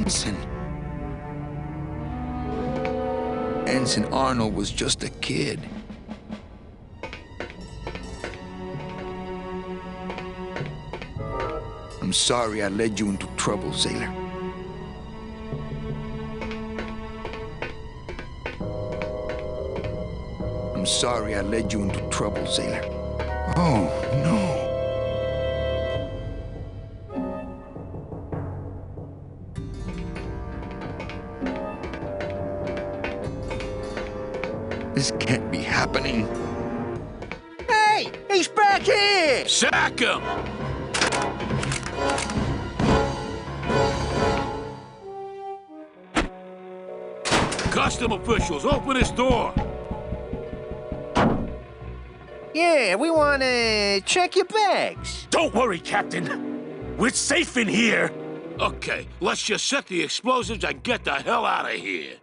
Ensign. Ensign Arnold was just a kid. I'm sorry I led you into trouble, sailor. I'm sorry I led you into trouble, sailor. Oh, no. This can't be happening. Hey! He's back here! Sack him! Custom officials, open this door! Yeah, we want to check your bags. Don't worry, Captain. We're safe in here. Okay, let's just set the explosives and get the hell out of here.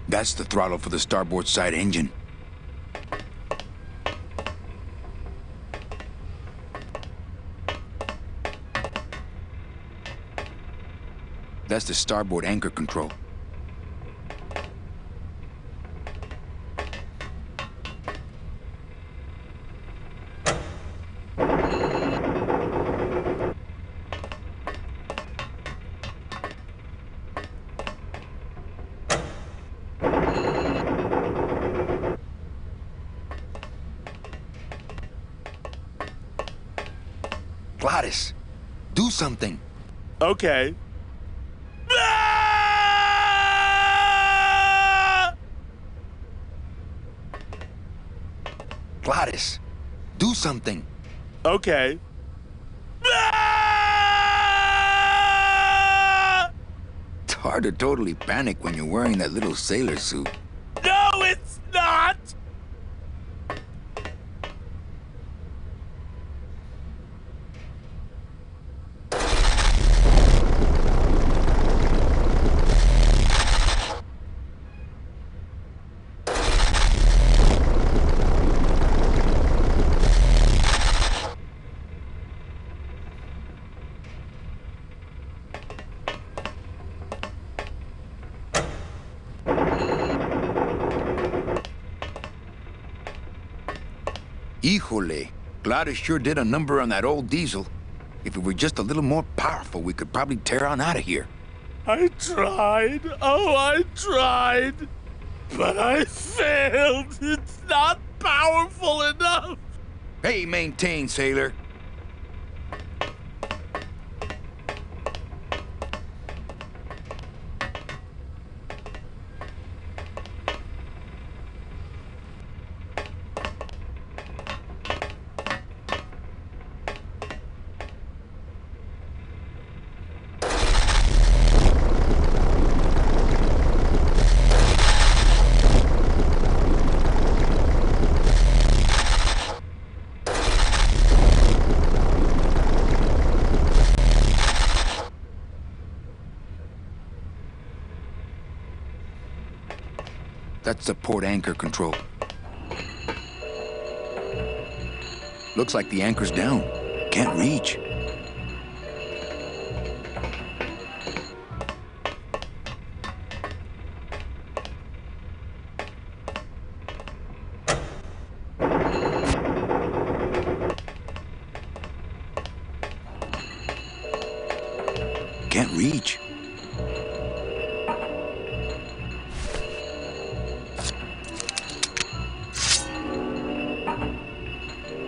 That's the throttle for the starboard side engine. That's the starboard anchor control. Gladys, do something. Okay. Gladys, do something. Okay. It's hard to totally panic when you're wearing that little sailor suit. No, it's not! Híjole, Gladys sure did a number on that old diesel. If it were just a little more powerful, we could probably tear on out of here. I tried. Oh, I tried. But I failed. It's not powerful enough. Hey, maintain, sailor. That's the port anchor control. Looks like the anchor's down. Can't reach. Can't reach.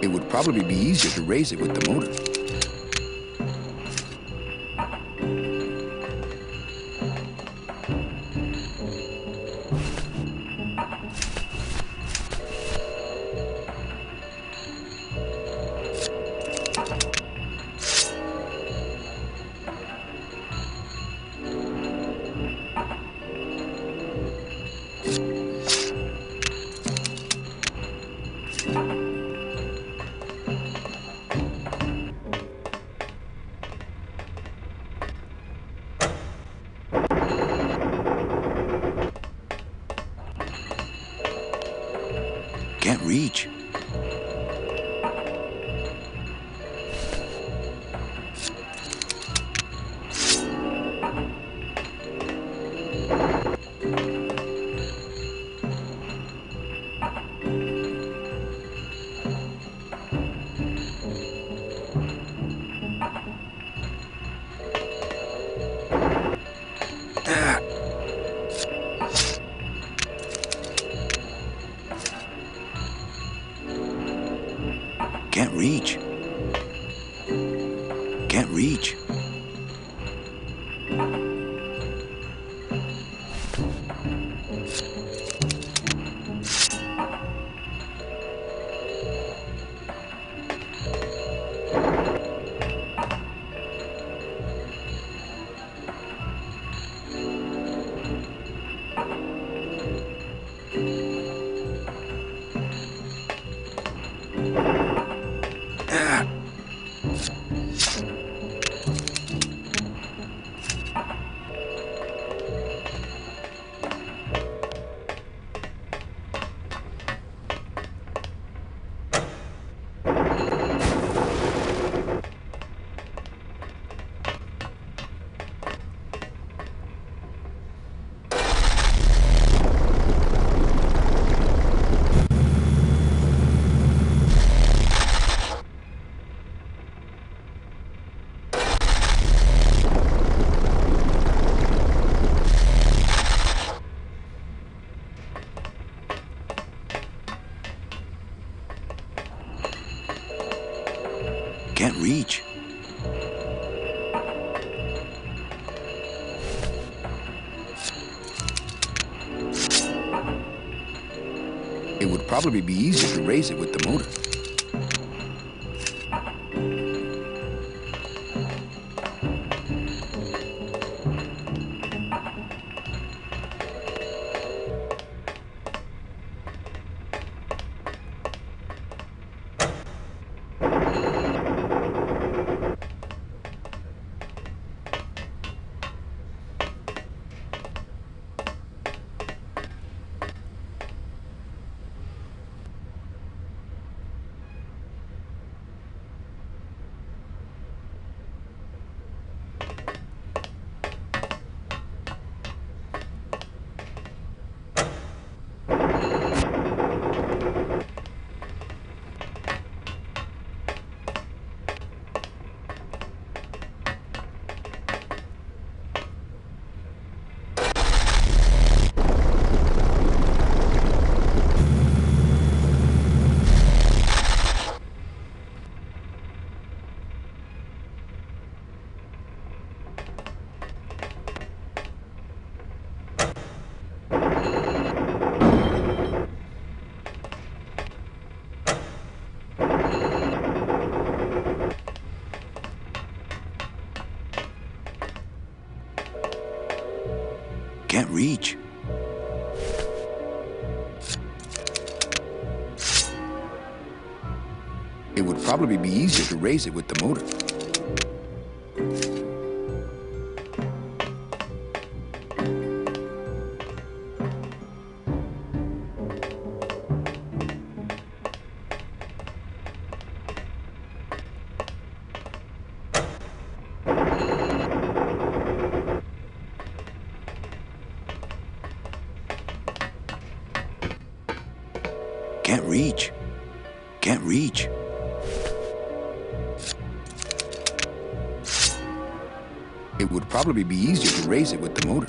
It would probably be easier to raise it with the motor. Can't reach. Can't reach. Can't reach. Can't reach. It would probably be easier to raise it with the motor. Can't reach. It would probably be easier to raise it with the motor. Can't reach. Can't reach. It would probably be easier to raise it with the motor.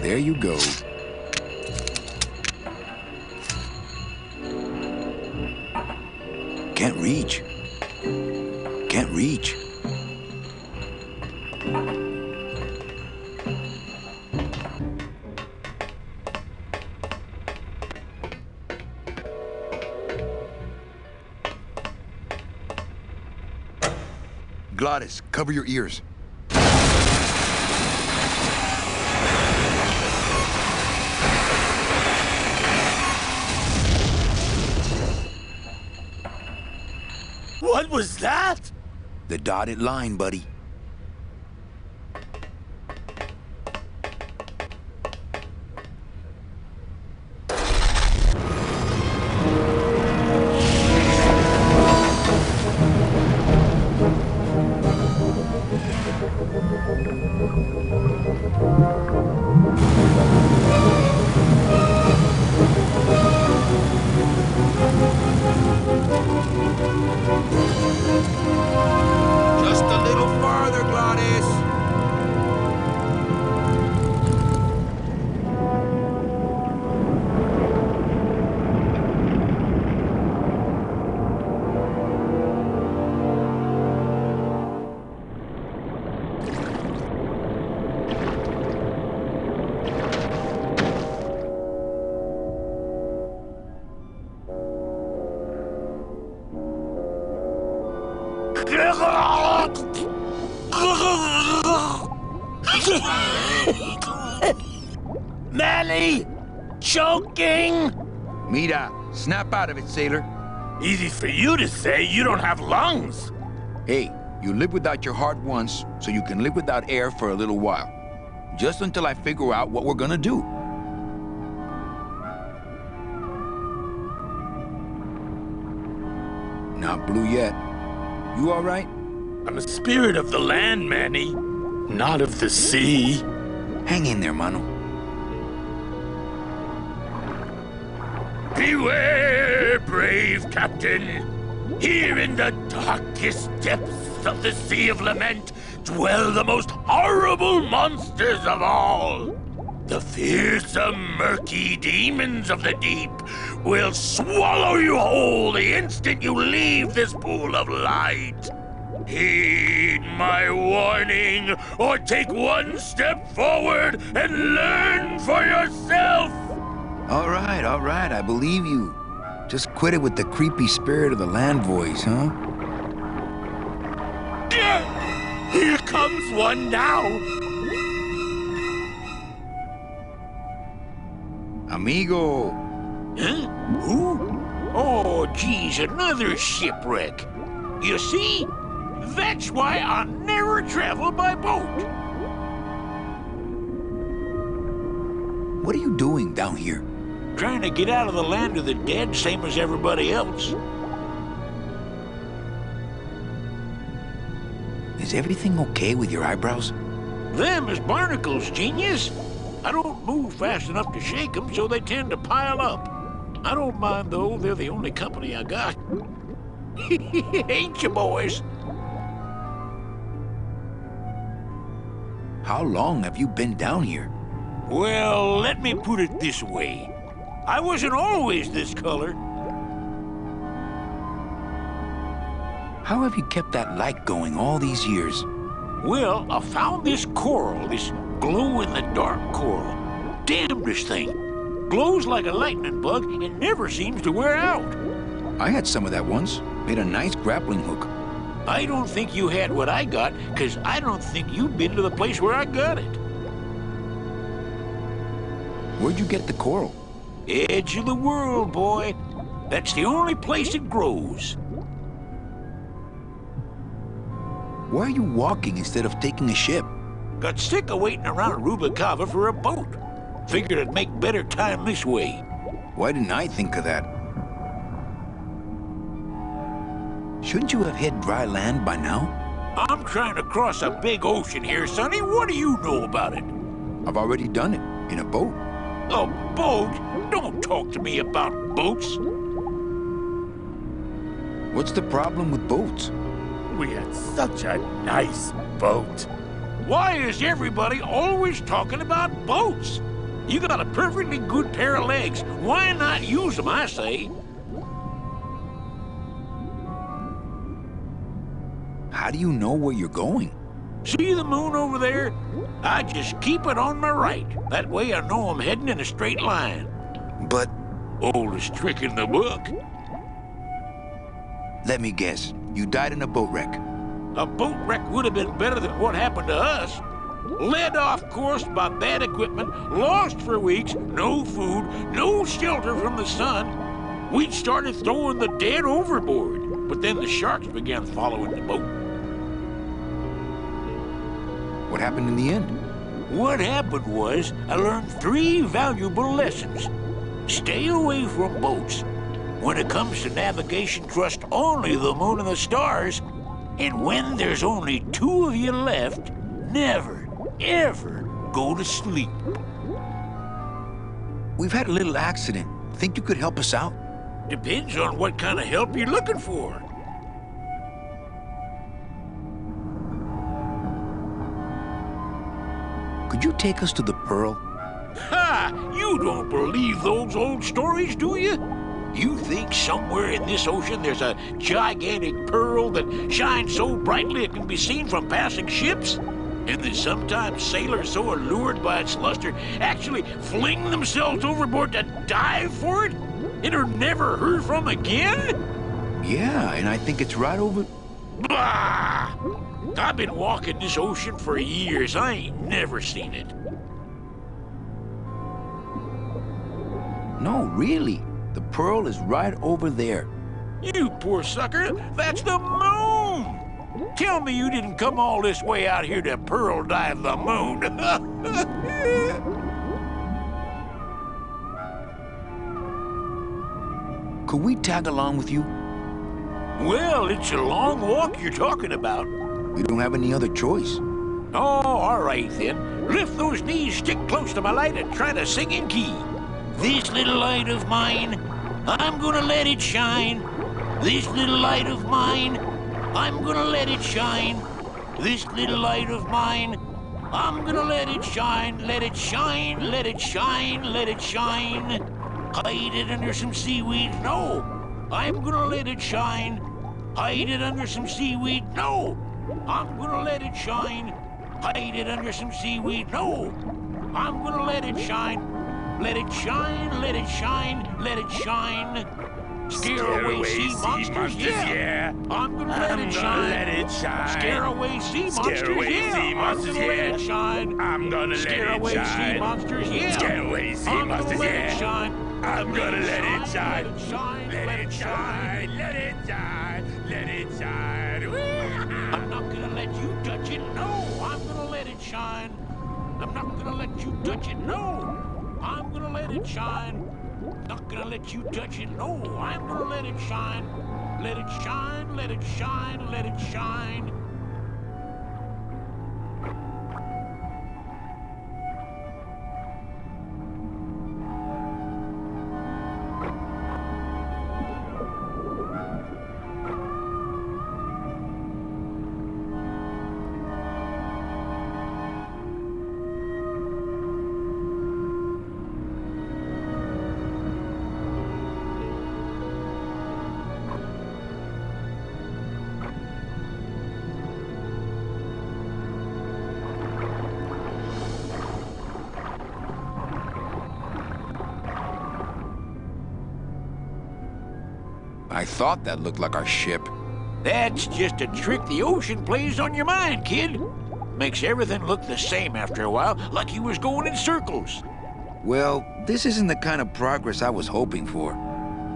There you go. Can't reach. Can't reach. Glottis, cover your ears. What was that? The dotted line, buddy. Just a little farther, Glottis. Manny! Choking! Mira, snap out of it, sailor. Easy for you to say, you don't have lungs. Hey, you live without your heart once, so you can live without air for a little while. Just until I figure out what we're gonna do. Not blue yet. You all right? I'm a spirit of the land, Manny. Not of the sea. Hang in there, mano. Beware, brave captain. Here in the darkest depths of the Sea of Lament dwell the most horrible monsters of all. The fearsome, murky demons of the deep will swallow you whole the instant you leave this pool of light. Heed my warning, or take one step forward and learn for yourself! All right, I believe you. Just quit it with the creepy spirit of the land voice, huh? Here comes one now! Amigo! Huh? Who? Oh, geez, another shipwreck. You see? That's why I never travel by boat. What are you doing down here? Trying to get out of the land of the dead, same as everybody else. Is everything okay with your eyebrows? Them is barnacles, genius. I don't move fast enough to shake them, so they tend to pile up. I don't mind, though. They're the only company I got. Ain't you, boys? How long have you been down here? Well, let me put it this way. I wasn't always this color. How have you kept that light going all these years? Well, I found this coral, this glow-in-the-dark coral. Damnedest thing. Glows like a lightning bug and never seems to wear out. I had some of that once. Made a nice grappling hook. I don't think you had what I got, because I don't think you've been to the place where I got it. Where'd you get the coral? Edge of the world, boy. That's the only place it grows. Why are you walking instead of taking a ship? Got sick of waiting around Rubacava for a boat. Figured I'd make better time this way. Why didn't I think of that? Shouldn't you have hit dry land by now? I'm trying to cross a big ocean here, Sonny. What do you know about it? I've already done it, in a boat. A boat? Don't talk to me about boats. What's the problem with boats? We had such a nice boat. Why is everybody always talking about boats? You got a perfectly good pair of legs. Why not use them, I say? How do you know where you're going? See the moon over there? I just keep it on my right. That way I know I'm heading in a straight line. But Oldest trick in the book. let me guess. You died in a boat wreck. A boat wreck would have been better than what happened to us. Led off course by bad equipment, lost for weeks, no food, no shelter from the sun. We'd started throwing the dead overboard, but then the sharks began following the boat. What happened in the end? What happened was I learned 3 valuable lessons. Stay away from boats. When it comes to navigation, trust only the moon and the stars. And when there's only 2 of you left, never, ever go to sleep. We've had a little accident. Think you could help us out? Depends on what kind of help you're looking for. Could you take us to the Pearl? Ha! You don't believe those old stories, do you? You think somewhere in this ocean there's a gigantic pearl that shines so brightly it can be seen from passing ships? And that sometimes sailors so allured by its luster actually fling themselves overboard to dive for it? And are never heard from again? Yeah, and I think it's right over... Bah! I've been walking this ocean for years. I ain't never seen it. No, really. The Pearl is right over there. You poor sucker, that's the moon! Tell me you didn't come all this way out here to pearl dive the moon. Could we tag along with you? Well, it's a long walk you're talking about. We don't have any other choice. Oh, all right then. Lift those knees, stick close to my light, and try to sing in key. This little light of mine, I'm gonna let it shine. This little light of mine, I'm gonna let it shine. This little light of mine, I'm gonna let it shine. Let it shine, let it shine, let it shine. Hide it under some seaweed, no. I'm gonna let it shine. Hide it under some seaweed, no. I'm gonna let it shine. Hide it under some seaweed, no. I'm gonna let it shine. Let it shine, let it shine, let it shine. Scare away sea monsters, yeah. I'm gonna let it shine. Scare away sea monsters, yeah. I'm gonna let it shine. I'm gonna Scare away sea monsters, yeah. Scare away sea I'm gonna monsters, let it yeah. shine. I'm gonna let it shine. Let it shine, Let it shine, let it shine, let it shine. I'm not gonna let you touch it, no. I'm gonna let it shine. I'm not gonna let you touch it, no. I'm gonna let it shine. Not gonna let you touch it, no. I'm gonna let it shine. Let it shine, let it shine, let it shine. I thought that looked like our ship. That's just a trick the ocean plays on your mind, kid. Makes everything look the same after a while, like you was going in circles. Well, this isn't the kind of progress I was hoping for.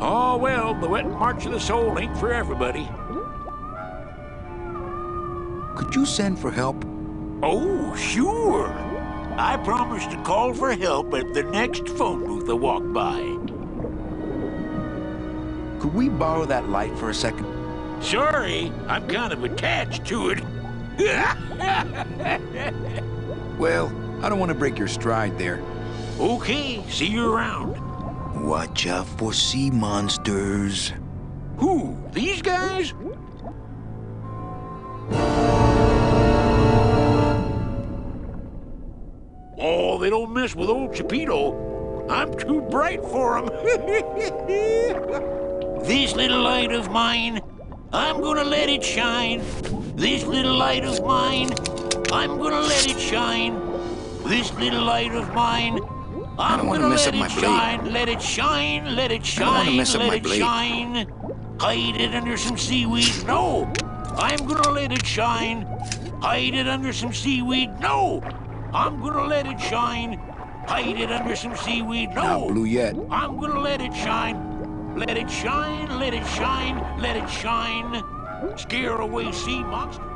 Oh, well, the wet march of the soul ain't for everybody. Could you send for help? Oh, sure. I promise to call for help at the next phone booth I walk by. Could we borrow that light for a second? Sorry, I'm kind of attached to it. Well, I don't want to break your stride there. Okay, see you around. Watch out for sea monsters. Who, these guys? Oh, they don't mess with old Chipito. I'm too bright for 'em. This little light of mine, I'm gonna let it shine. This little light of mine, I'm gonna let it shine. This little light of mine, I'm gonna let it shine. Let it shine, let it shine, let it shine. Hide it under some seaweed, no. I'm gonna let it shine. Hide it under some seaweed, no. I'm gonna let it shine. Hide it under some seaweed, no. Not blue yet. I'm gonna let it shine. Let it shine, let it shine, let it shine. Scare away sea monsters.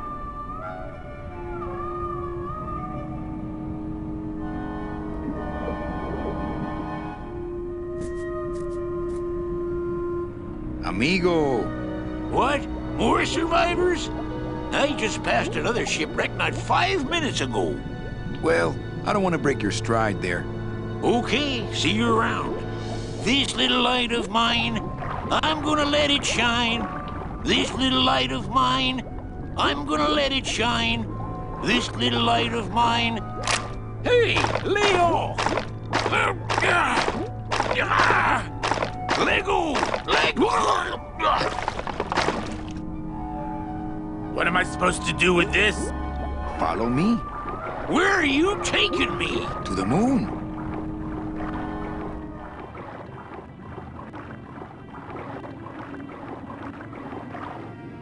Amigo. What? More survivors? I just passed another shipwreck not 5 minutes ago. Well, I don't want to break your stride there. Okay, see you around. This little light of mine, I'm gonna let it shine. This little light of mine, I'm gonna let it shine. This little light of mine. Hey, lay off! Let go! Let go! What am I supposed to do with this? Follow me Where are you taking me? to the moon.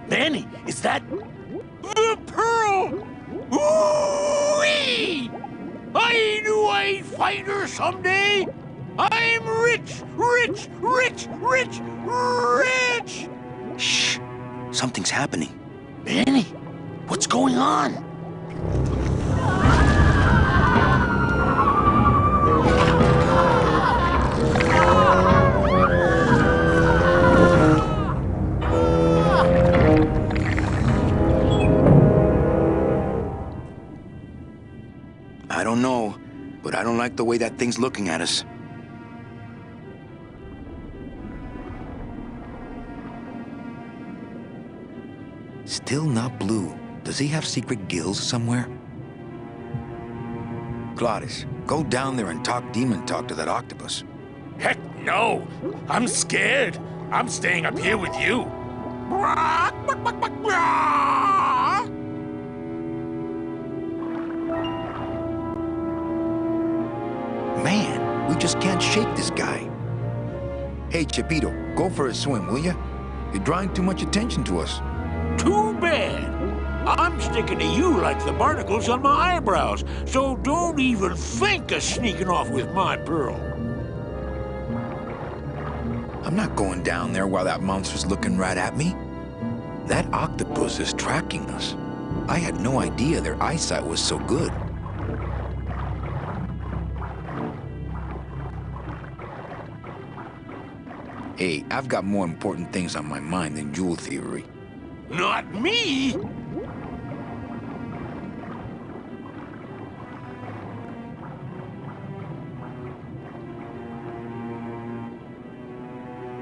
Benny, is that... The pearl! Ooh-wee! I knew I'd find her someday! I'm rich, rich, rich, rich, rich! Shh. Something's happening. Benny, what's going on? I don't know, but I don't like the way that thing's looking at us. Still not blue. Does he have secret gills somewhere? Claudius, go down there and talk demon talk to that octopus. Heck no! I'm scared. I'm staying up here with you. Man, we just can't shake this guy. Hey, Chipito, go for a swim, will ya? You're drawing too much attention to us. Too bad. I'm sticking to you like the barnacles on my eyebrows, so don't even think of sneaking off with my pearl. I'm not going down there while that monster's looking right at me. That octopus is tracking us. I had no idea their eyesight was so good. Hey, I've got more important things on my mind than jewel theory. Not me!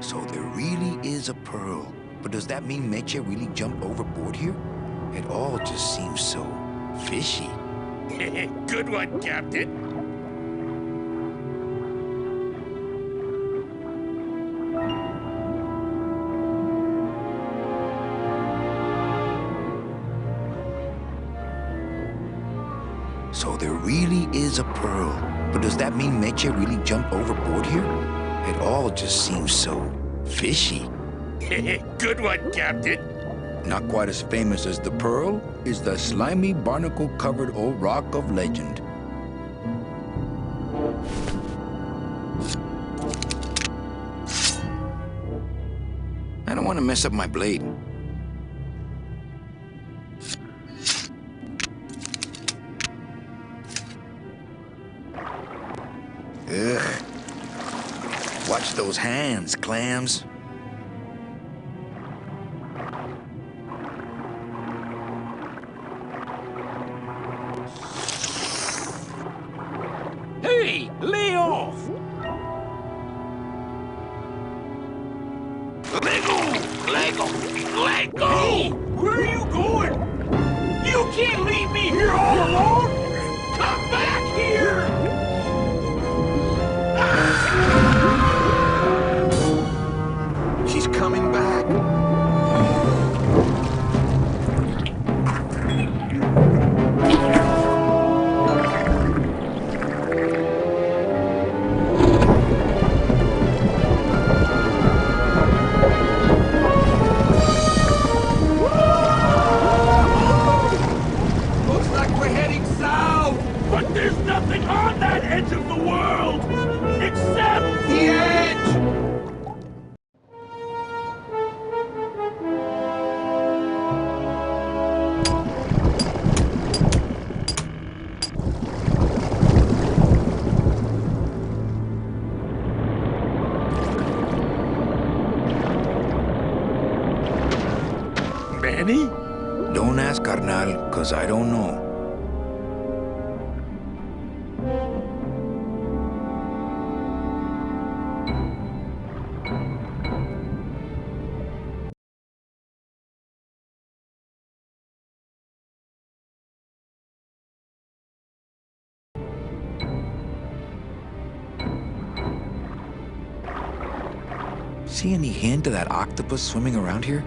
So there really is a pearl. But does that mean Meche really jumped overboard here? It all just seems so fishy. Good one, Captain. So there really is a pearl. But does that mean Meche really jumped overboard here? It all just seems so fishy. Good one, Captain. Not quite as famous as the pearl is the slimy barnacle-covered old rock of legend. I don't want to mess up my blade. Ugh. Watch those hands, clams. Hey, lay off! Let go! Let go! Let go! Hey, where are you going? You can't leave me here all alone! Come back here! Manny? Don't ask, carnal, cause I don't know. See any hint of that octopus swimming around here?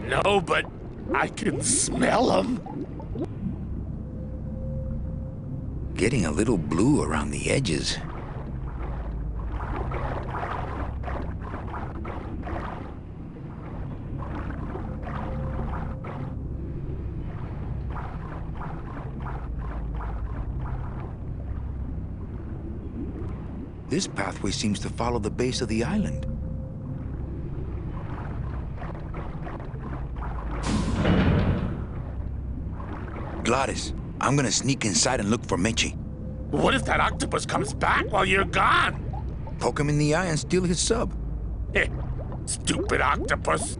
No, but I can smell him. Getting a little blue around the edges. This pathway seems to follow the base of the island. Gladys, I'm gonna sneak inside and look for Meche. What if that octopus comes back while you're gone? Poke him in the eye and steal his sub. Heh, stupid octopus.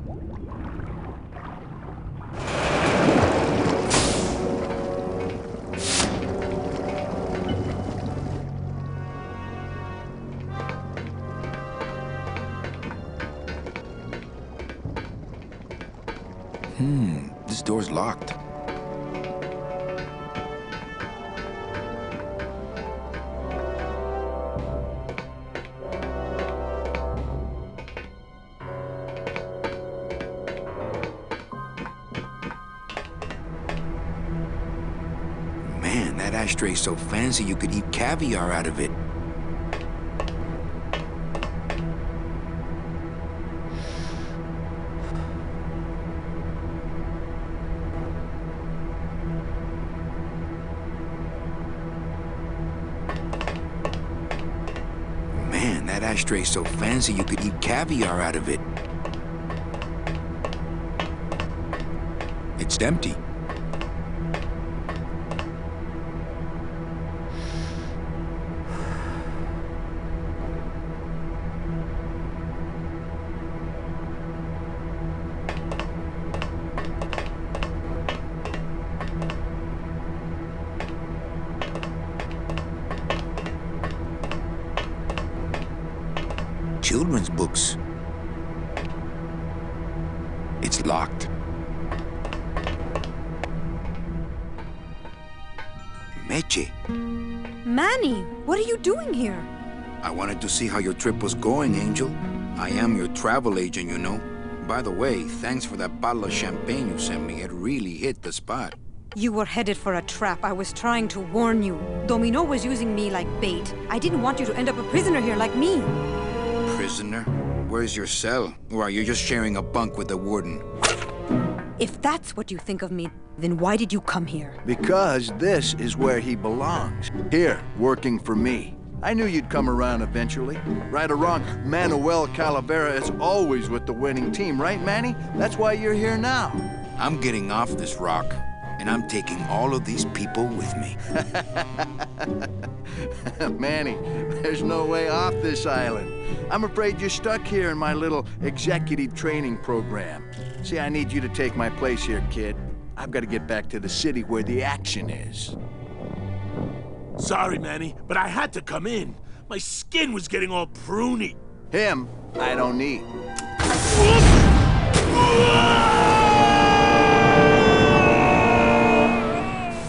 This door's locked. Man, that ashtray's so fancy you could eat caviar out of it. Man, that ashtray's so fancy you could eat caviar out of it. It's empty. Children's books. It's locked. Meche, Manny, what are you doing here? I wanted to see how your trip was going, Angel. I am your travel agent, you know. By the way, thanks for that bottle of champagne you sent me. It really hit the spot. You were headed for a trap. I was trying to warn you. Domino was using me like bait. I didn't want you to end up a prisoner here like me. Prisoner? Where's your cell? Or are you just sharing a bunk with the warden? If that's what you think of me, then why did you come here? Because this is where he belongs. Here, working for me. I knew you'd come around eventually. Right or wrong, Manuel Calavera is always with the winning team, right, Manny? That's why you're here now. I'm getting off this rock, and I'm taking all of these people with me. Manny, there's no way off this island. I'm afraid you're stuck here in my little executive training program. See, I need you to take my place here, kid. I've got to get back to the city where the action is. Sorry, Manny, but I had to come in. My skin was getting all pruny. Him, I don't need.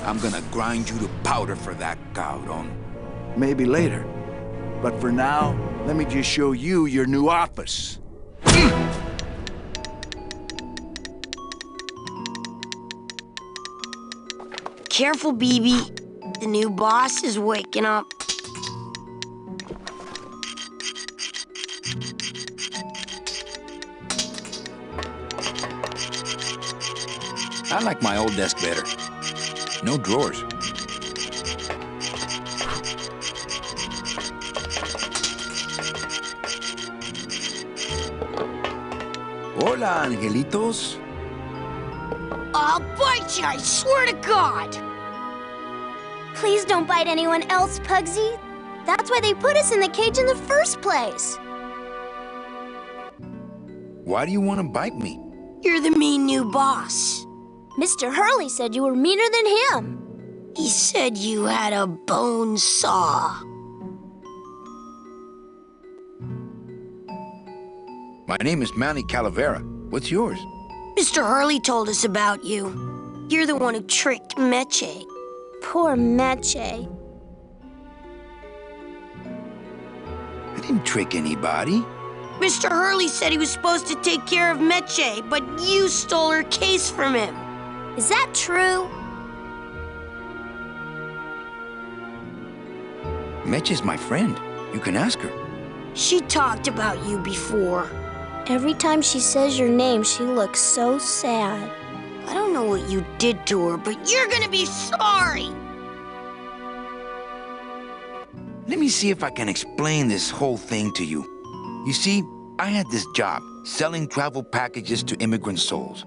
I'm gonna grind you to powder for that, cabrón. Maybe later. But for now, let me just show you your new office. Careful, BB. The new boss is waking up. I like my old desk better. No drawers. Hola, angelitos. I'll bite you, I swear to God! Please don't bite anyone else, Pugsy. That's why they put us in the cage in the first place. Why do you want to bite me? You're the mean new boss. Mr. Hurley said you were meaner than him. He said you had a bone saw. My name is Manny Calavera. What's yours? Mr. Hurley told us about you. You're the one who tricked Meche. Poor Meche. I didn't trick anybody. Mr. Hurley said he was supposed to take care of Meche, but you stole her case from him. Is that true? Mitch is my friend. You can ask her. She talked about you before. Every time she says your name, she looks so sad. I don't know what you did to her, but you're gonna be sorry. Let me see if I can explain this whole thing to you. You see, I had this job, selling travel packages to immigrant souls.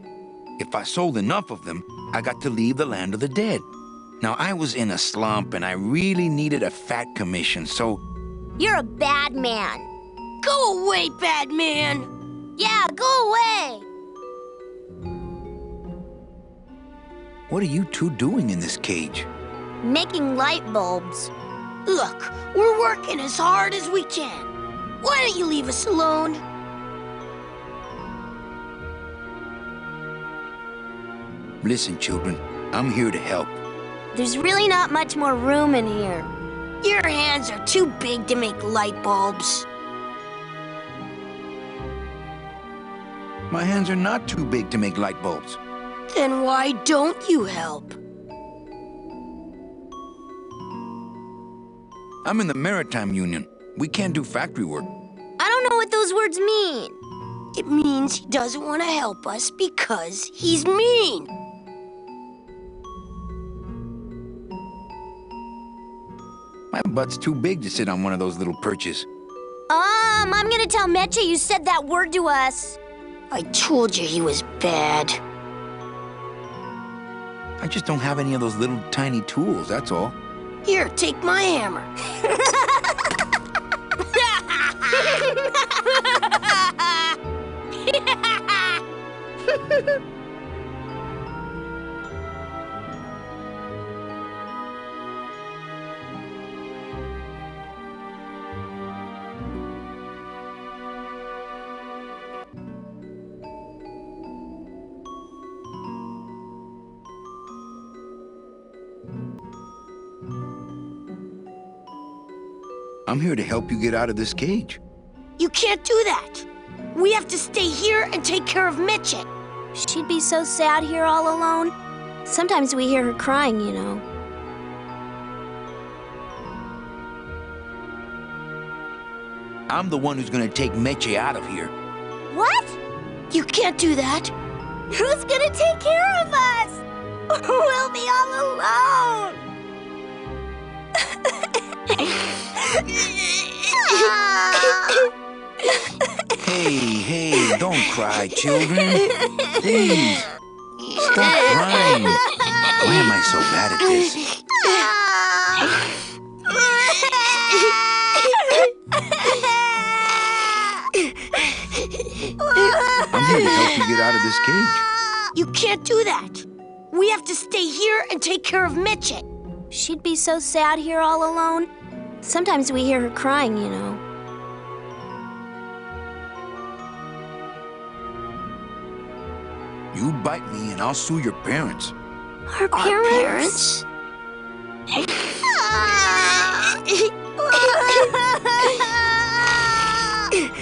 If I sold enough of them, I got to leave the land of the dead. Now, I was in a slump, and I really needed a fat commission, so... You're a bad man. Go away, bad man. Yeah, go away. What are you two doing in this cage? Making light bulbs. Look, we're working as hard as we can. Why don't you leave us alone? Listen, children, I'm here to help. There's really not much more room in here. Your hands are too big to make light bulbs. My hands are not too big to make light bulbs. Then why don't you help? I'm in the Maritime Union. We can't do factory work. I don't know what those words mean. It means he doesn't want to help us because he's mean. My butt's too big to sit on one of those little perches. I'm gonna tell Meche you said that word to us. I told you he was bad. I just don't have any of those little tiny tools, that's all. Here, take my hammer. I'm here to help you get out of this cage. You can't do that. We have to stay here and take care of Meche. She'd be so sad here all alone. Sometimes we hear her crying, you know. I'm the one who's gonna take Meche out of here. What? You can't do that. Who's gonna take care of us? We'll be all alone. Hey, don't cry, children. Please, stop crying. Why am I so bad at this? I'm here to help you get out of this cage. You can't do that. We have to stay here and take care of Meche. She'd be so sad here all alone. Sometimes we hear her crying, you know. You bite me and I'll sue your parents. Our parents?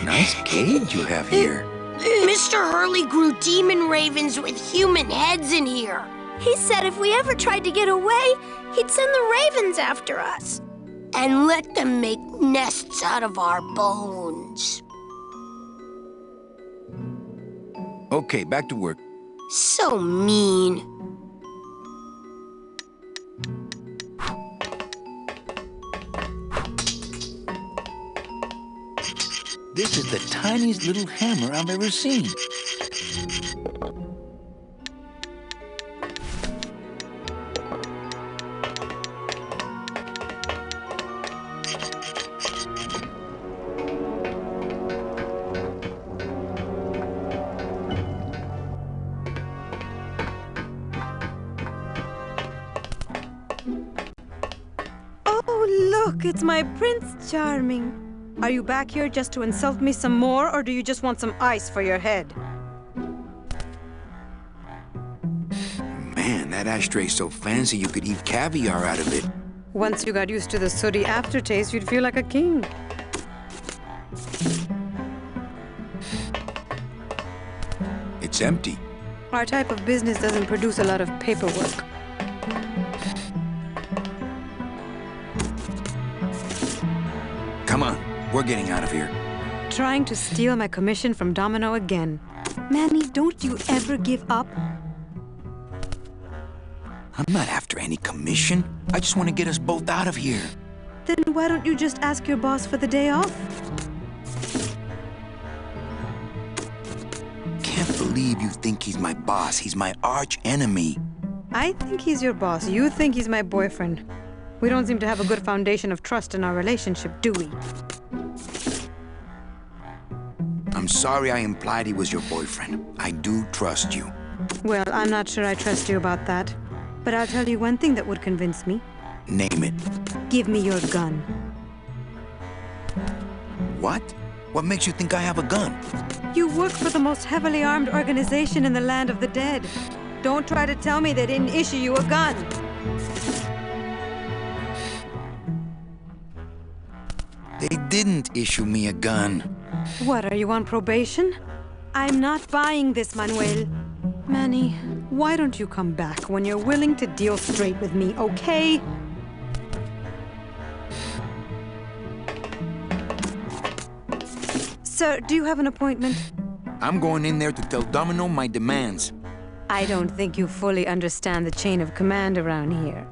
Nice cage you have here. Mr. Hurley grew demon ravens with human heads in here. He said if we ever tried to get away, he'd send the ravens after us. And let them make nests out of our bones. Okay, back to work. So mean. This is the tiniest little hammer I've ever seen. Oh, look, it's my Prince Charming. Are you back here just to insult me some more, or do you just want some ice for your head? Man, that ashtray's so fancy you could eat caviar out of it. Once you got used to the sooty aftertaste, you'd feel like a king. It's empty. Our type of business doesn't produce a lot of paperwork. Come on, we're getting out of here. Trying to steal my commission from Domino again. Manny, don't you ever give up? I'm not after any commission. I just want to get us both out of here. Then why don't you just ask your boss for the day off? Can't believe you think he's my boss. He's my arch enemy. I think he's your boss. You think he's my boyfriend. We don't seem to have a good foundation of trust in our relationship, do we? I'm sorry I implied he was your boyfriend. I do trust you. Well, I'm not sure I trust you about that. But I'll tell you one thing that would convince me. Name it. Give me your gun. What? What makes you think I have a gun? You work for the most heavily armed organization in the land of the dead. Don't try to tell me they didn't issue you a gun. They didn't issue me a gun. What, are you on probation? I'm not buying this, Manuel. Manny, why don't you come back when you're willing to deal straight with me, okay? Sir, do you have an appointment? I'm going in there to tell Domino my demands. I don't think you fully understand the chain of command around here.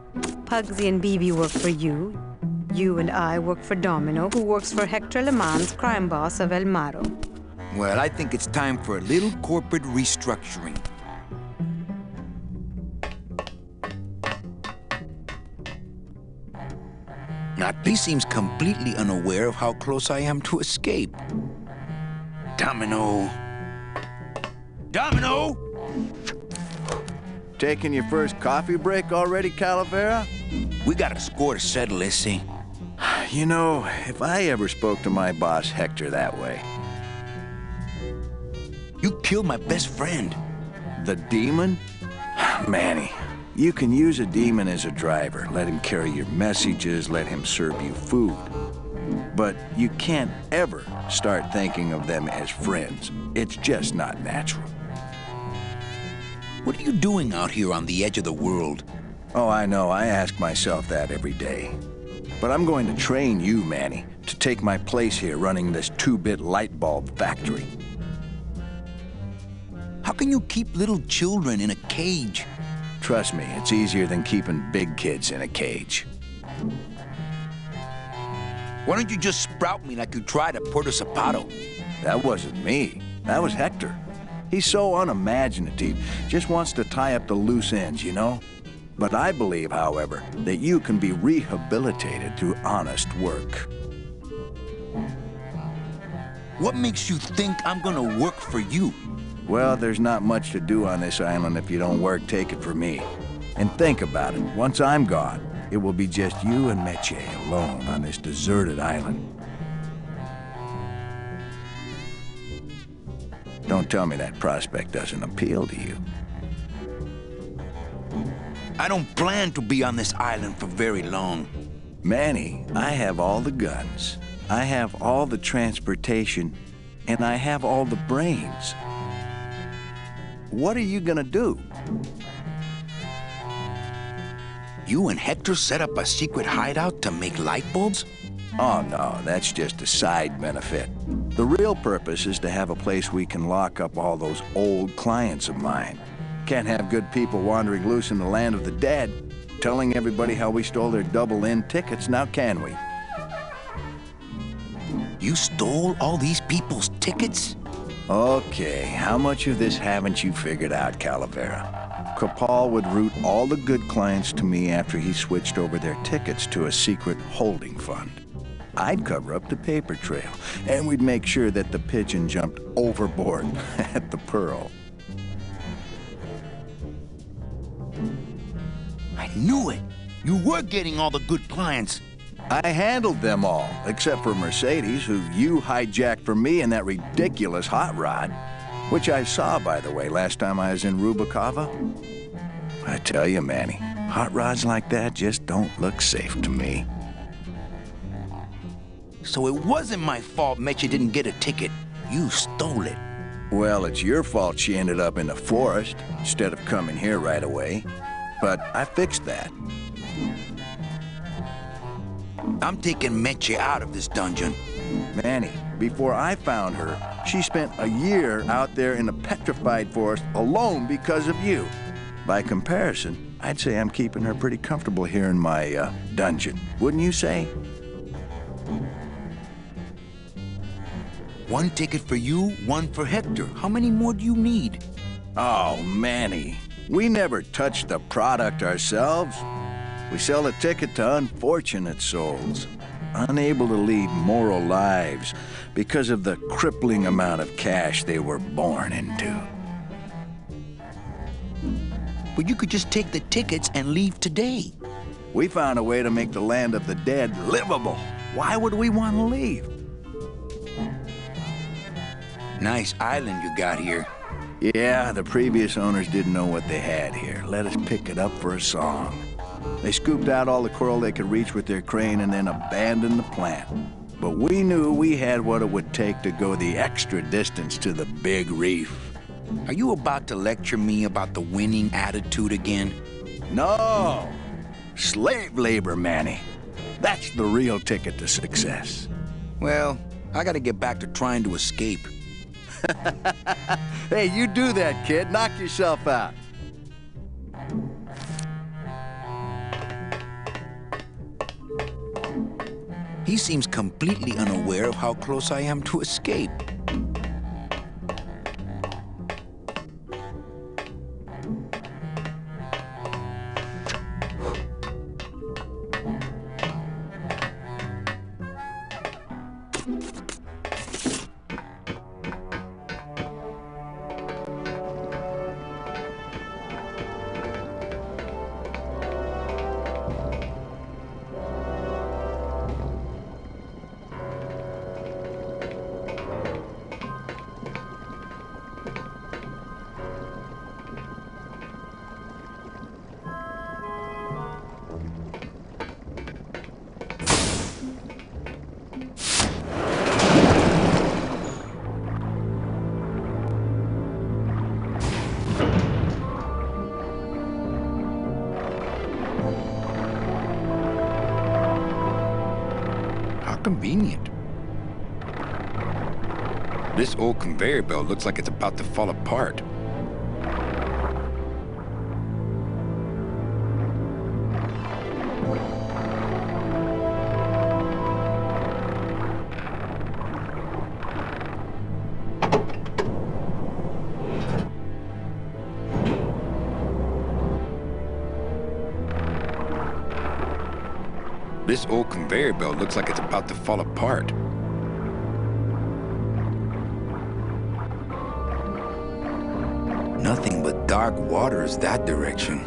Pugsy and BB work for you. You and I work for Domino, who works for Hector Le Mans, crime boss of El Maro. Well, I think it's time for a little corporate restructuring. Now, he seems completely unaware of how close I am to escape. Domino. Domino! Taking your first coffee break already, Calavera? We got a score to settle, Issy. You know, if I ever spoke to my boss Hector that way. You killed my best friend. The demon? Manny, you can use a demon as a driver. Let him carry your messages, let him serve you food. But you can't ever start thinking of them as friends. It's just not natural. What are you doing out here on the edge of the world? Oh, I know. I ask myself that every day. But I'm going to train you, Manny, to take my place here running this 2-bit light bulb factory. How can you keep little children in a cage? Trust me, it's easier than keeping big kids in a cage. Why don't you just sprout me like you tried at Puerto Zapato? That wasn't me. That was Hector. He's so unimaginative, just wants to tie up the loose ends, you know? But I believe, however, that you can be rehabilitated through honest work. What makes you think I'm gonna work for you? Well, there's not much to do on this island if you don't work, take it from me. And think about it, once I'm gone, it will be just you and Meche alone on this deserted island. Don't tell me that prospect doesn't appeal to you. I don't plan to be on this island for very long. Manny, I have all the guns, I have all the transportation, and I have all the brains. What are you gonna do? You and Hector set up a secret hideout to make light bulbs? Oh no, that's just a side benefit. The real purpose is to have a place we can lock up all those old clients of mine. Can't have good people wandering loose in the land of the dead, telling everybody how we stole their double-in tickets, now can we? You stole all these people's tickets? Okay, how much of this haven't you figured out, Calavera? Capal would route all the good clients to me after he switched over their tickets to a secret holding fund. I'd cover up the paper trail, and we'd make sure that the pigeon jumped overboard at the Pearl. I knew it. You were getting all the good clients. I handled them all, except for Mercedes, who you hijacked from me in that ridiculous hot rod. Which I saw, by the way, last time I was in Rubikava. I tell you, Manny, hot rods like that just don't look safe to me. So it wasn't my fault Meche didn't get a ticket. You stole it. Well, it's your fault she ended up in the forest instead of coming here right away. But I fixed that. I'm taking Meche out of this dungeon. Manny, before I found her, she spent a year out there in the petrified forest alone because of you. By comparison, I'd say I'm keeping her pretty comfortable here in my dungeon. Wouldn't you say? One ticket for you, one for Hector. How many more do you need? Oh, Manny, we never touch the product ourselves. We sell a ticket to unfortunate souls, unable to lead moral lives because of the crippling amount of cash they were born into. But you could just take the tickets and leave today. We found a way to make the land of the dead livable. Why would we want to leave? Nice island you got here. Yeah, the previous owners didn't know what they had here. Let us pick it up for a song. They scooped out all the coral they could reach with their crane and then abandoned the plant. But we knew we had what it would take to go the extra distance to the big reef. Are you about to lecture me about the winning attitude again? No! Slave labor, Manny. That's the real ticket to success. Well, I gotta get back to trying to escape. Hey, you do that, kid. Knock yourself out. He seems completely unaware of how close I am to escape. Convenient. This old conveyor belt looks like it's about to fall apart. This old conveyor belt looks like it's about to fall apart. Nothing but dark waters that direction.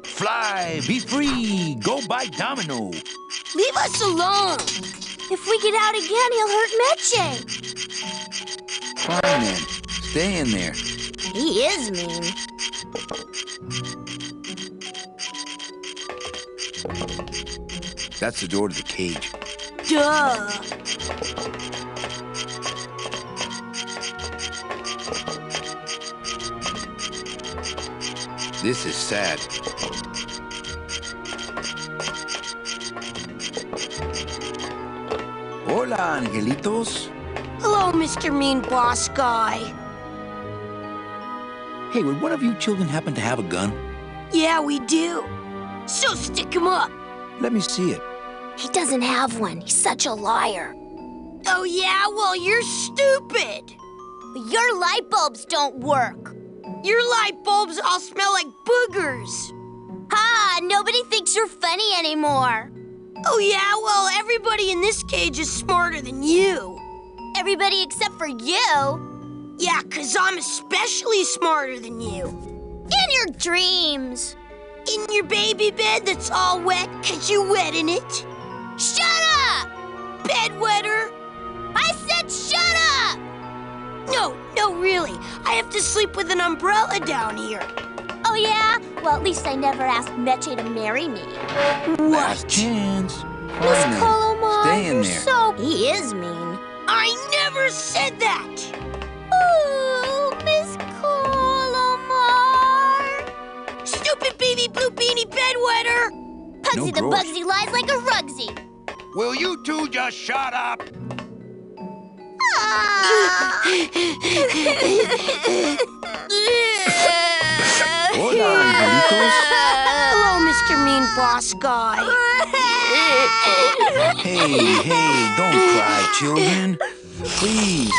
Fly, be free, go buy Domino. Leave us alone. If we get out again, he'll hurt Meche. Fine then, stay in there. He is mean. That's the door to the cage. Duh. This is sad. Hola, angelitos. Hello, Mr. Mean Boss Guy. Hey, would one of you children happen to have a gun? Yeah, we do. So stick him up. Let me see it. He doesn't have one. He's such a liar. Oh, yeah? Well, you're stupid. Your light bulbs don't work. Your light bulbs all smell like boogers. Ha! Nobody thinks you're funny anymore. Oh, yeah? Well, everybody in this cage is smarter than you. Everybody except for you. Yeah, 'cause I'm especially smarter than you. In your dreams. In your baby bed that's all wet 'cause you wet in it. Shut up! Bedwetter. I said shut up! No, really. I have to sleep with an umbrella down here. Oh, yeah? Well, at least I never asked Meche to marry me. Last chance. Miss Fine then. Colomar, Stay in you're there. so... He is mean. I never said that. Ooh, Miss Colomar. Stupid baby blue beanie bedwetter. Pugsy No the gross. Bugsy lies like a rugsy. Will you two just shut up? Hola, angelitos. Hello, Mr. Mean Boss Guy. Hey, don't cry, children. Please,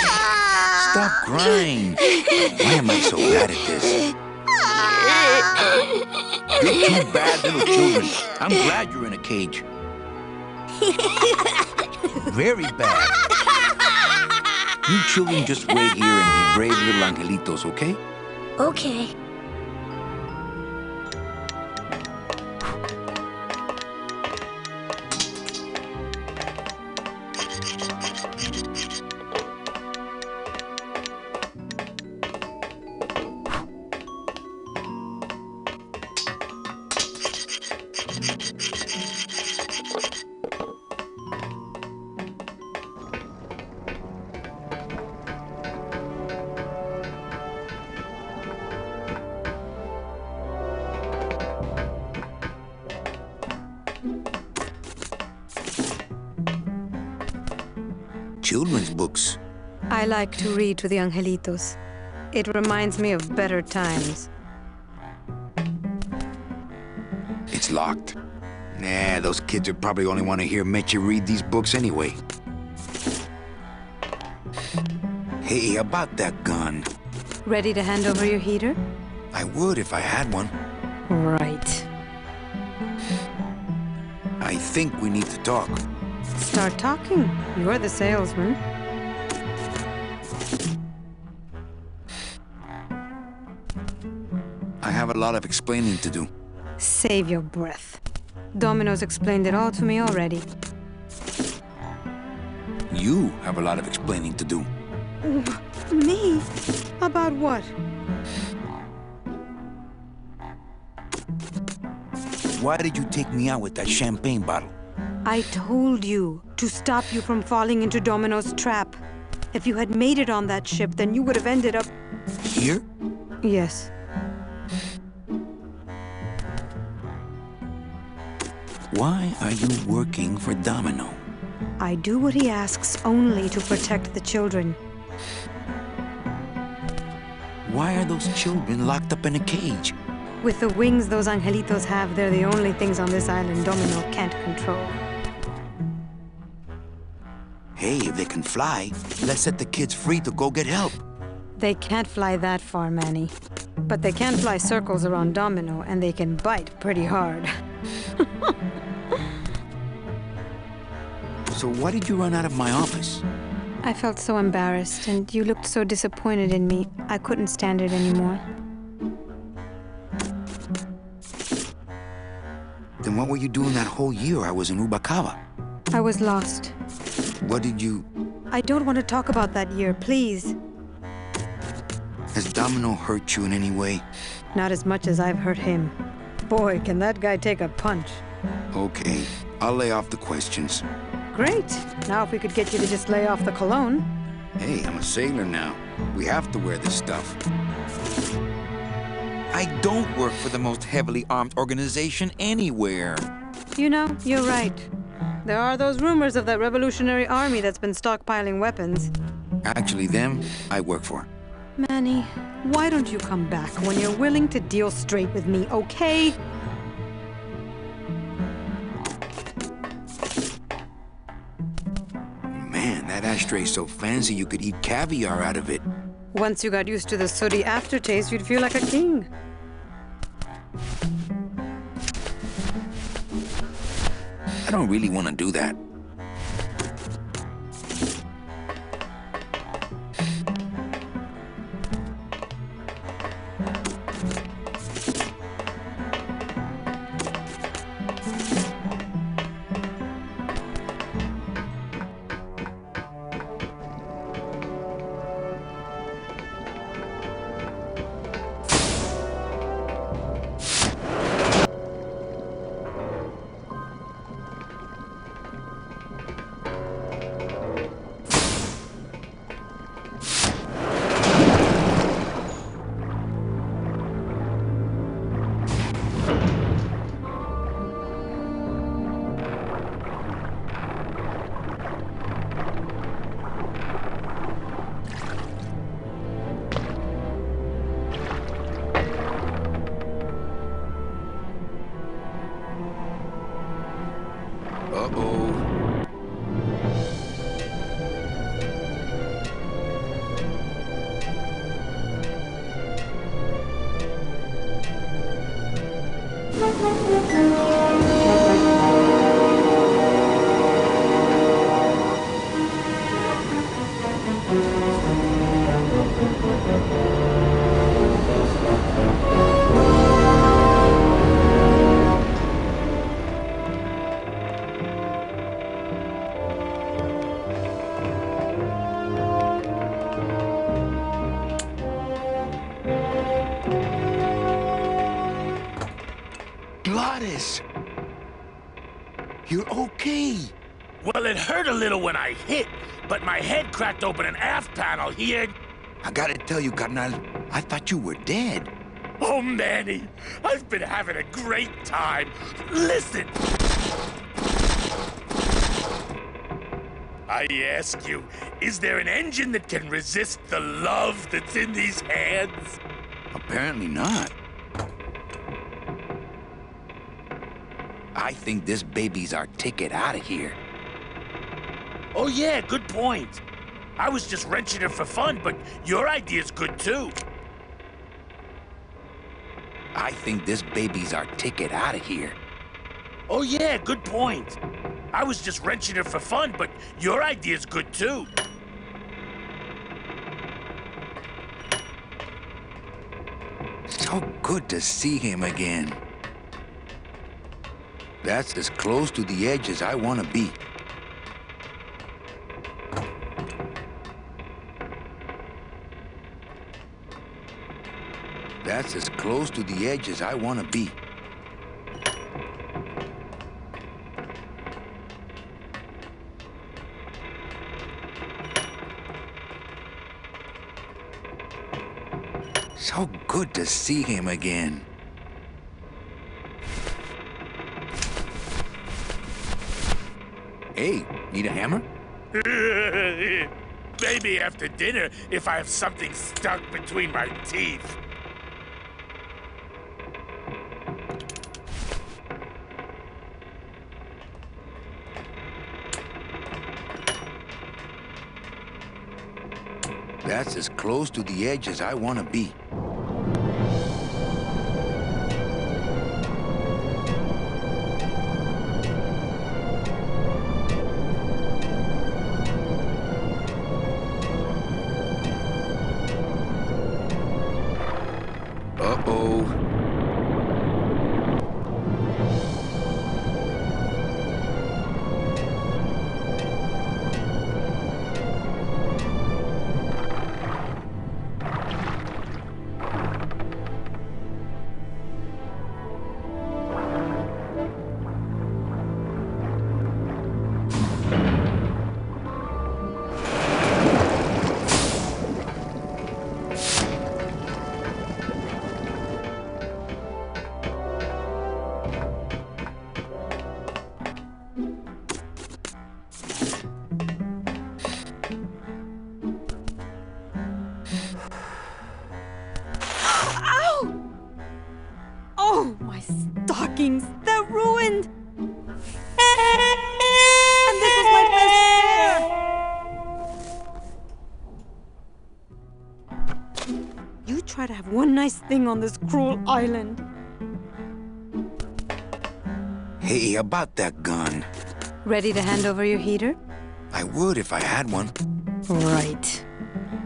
stop crying. Why am I so bad at this? You're two bad little children. I'm glad you're in a cage. Very bad. You children just wait here and be brave little angelitos, okay? Okay. Children's books. I like to read to the angelitos. It reminds me of better times. It's locked. Nah, those kids would probably only want to hear Meche read these books anyway. Hey, about that gun. Ready to hand over your heater? I would if I had one. Right. I think we need to talk. Start talking. You're the salesman. I have a lot of explaining to do. Save your breath. Domino's explained it all to me already. You have a lot of explaining to do. Me? About what? Why did you take me out with that champagne bottle? I told you to stop you from falling into Domino's trap. If you had made it on that ship, then you would have ended up... Here? Yes. Why are you working for Domino? I do what he asks only to protect the children. Why are those children locked up in a cage? With the wings those angelitos have, they're the only things on this island Domino can't control. Hey, if they can fly, let's set the kids free to go get help. They can't fly that far, Manny. But they can fly circles around Domino, and they can bite pretty hard. So why did you run out of my office? I felt so embarrassed, and you looked so disappointed in me, I couldn't stand it anymore. Then what were you doing that whole year I was in Ubacaba? I was lost. What did you... I don't want to talk about that year, please. Has Domino hurt you in any way? Not as much as I've hurt him. Boy, can that guy take a punch. Okay, I'll lay off the questions. Great. Now if we could get you to just lay off the cologne. Hey, I'm a sailor now. We have to wear this stuff. I don't work for the most heavily armed organization anywhere. You know, you're right. There are those rumors of that Revolutionary Army that's been stockpiling weapons. Actually, them, I work for. Manny, why don't you come back when you're willing to deal straight with me, okay? Man, that ashtray's so fancy you could eat caviar out of it. Once you got used to the sooty aftertaste, you'd feel like a king. I don't really want to do that. Uh-oh. Gladys! You're okay. Well, it hurt a little when I hit, but my head cracked open an aft panel here. I gotta tell you, carnal, I thought you were dead. Oh, Manny, I've been having a great time. Listen. I ask you, is there an engine that can resist the love that's in these hands? Apparently not. I think this baby's our ticket out of here. Oh, yeah, good point. I was just wrenching it for fun, but your idea's good, too. I think this baby's our ticket out of here. Oh, yeah, good point. I was just wrenching it for fun, but your idea's good, too. So good to see him again. That's as close to the edge as I want to be. That's as close to the edge as I want to be. So good to see him again. Hey, need a hammer? Maybe after dinner, if I have something stuck between my teeth. That's as close to the edge as I want to be. Uh-oh. stockings. They're ruined. And this was my best pair. You try to have one nice thing on this cruel island. Hey, about that gun. Ready to hand over your heater? I would if I had one. Right.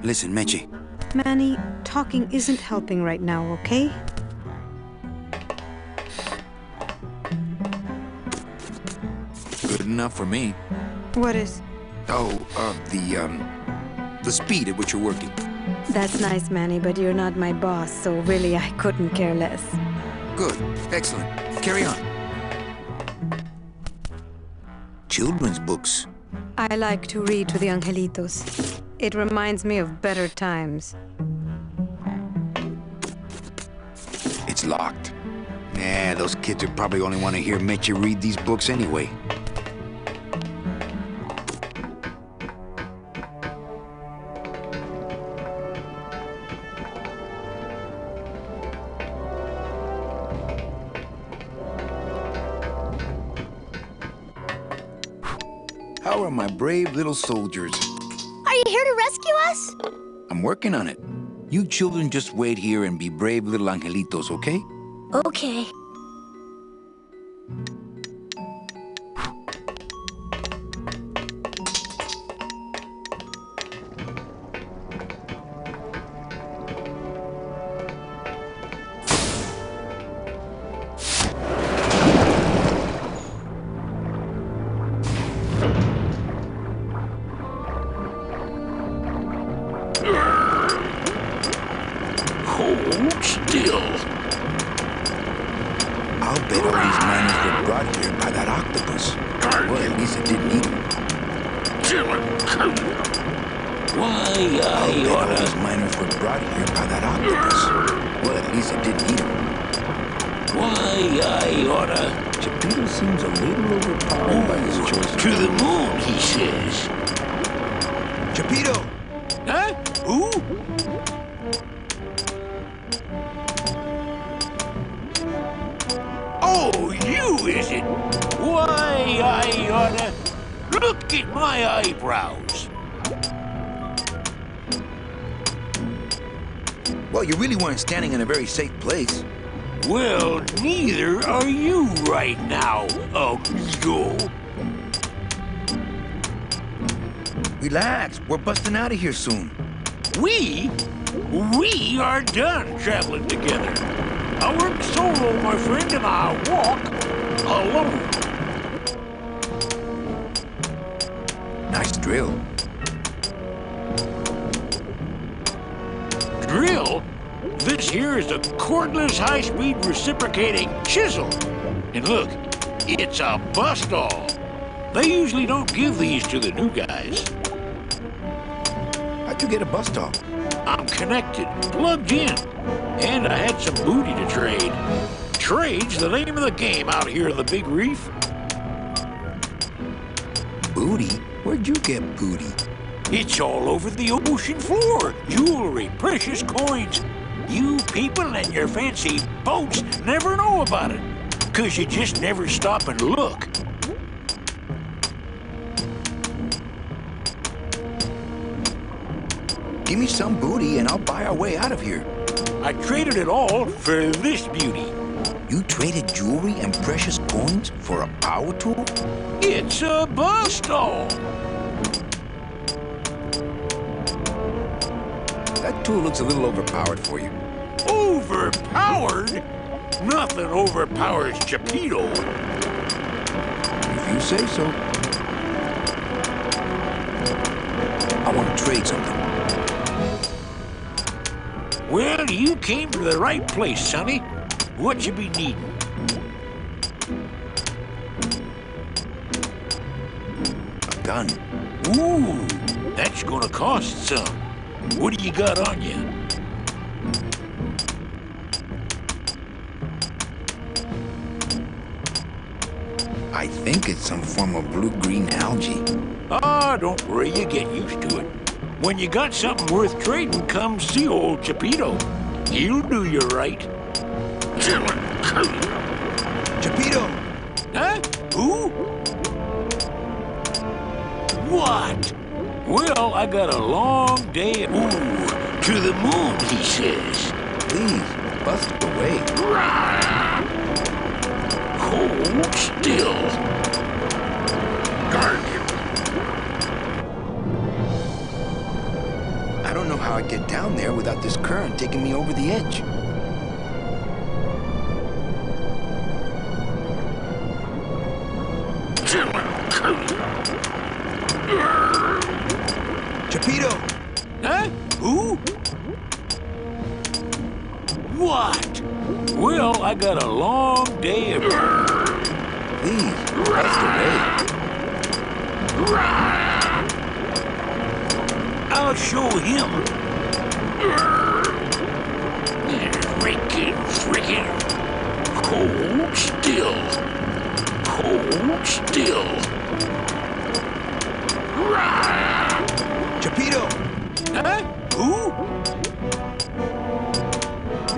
Listen, Meche. Manny, talking isn't helping right now, okay? Good enough for me. What is? Oh, the speed at which you're working. That's nice, Manny, but you're not my boss, so really I couldn't care less. Good. Excellent. Carry on. Children's books. I like to read to the angelitos. It reminds me of better times. It's locked. Nah, those kids would probably only want to hear Meche read these books anyway. How are my brave little soldiers? Are you here to rescue us? I'm working on it. You children just wait here and be brave little angelitos, okay? Okay. Hold still. I'll bet all these miners were brought here by that octopus. Well, at least it didn't eat them. Why, I'll bet all I these miners were brought here by that octopus. Well, at least it didn't eat them. Why, I oughta. Chapito seems a little overpowered by his choice. To the moon, he says. Chapito! Huh? Who? Oh, you, is it? Why, I oughta. Look at my eyebrows. Well, you really weren't standing in a very safe place. Well, neither are you right now, amigo. Relax, we're busting out of here soon. We are done traveling together. I work solo, my friend, and I walk alone. Nice drill. Drill? This here is a cordless, high-speed reciprocating chisel. And look, it's a bust-all. They usually don't give these to the new guys. How'd you get a bust off? I'm connected, plugged in, and I had some booty to trade. Trade's the name of the game out here in the Big Reef. Booty? Where'd you get booty? It's all over the ocean floor. Jewelry, precious coins. You people and your fancy boats never know about it, 'cause you just never stop and look. Give me some booty and I'll buy our way out of here. I traded it all for this beauty. You traded jewelry and precious coins for a power tool? It's a bust-all. That tool looks a little overpowered for you. Overpowered? Nothing overpowers Chapito. If you say so. I want to trade something. Well, you came to the right place, Sonny. What you be needing? A gun. Ooh, that's gonna cost some. What do you got on you? I think it's some form of blue-green algae. Ah, don't worry, you get used to it. When you got something worth trading, come see old Chapito. He'll do you right. Chapito! Huh? Who? What? Well, I got a long day. Ooh, to the moon, he says. Please, bust away. Cold still. Guard him. I don't know how I'd get down there without this current taking me over the edge. Chapito! Huh? Who? What? Well, I got a long day of... Please, bust away. I'll show him. Freaking cold still. Cold still. Chapito! Huh? Who?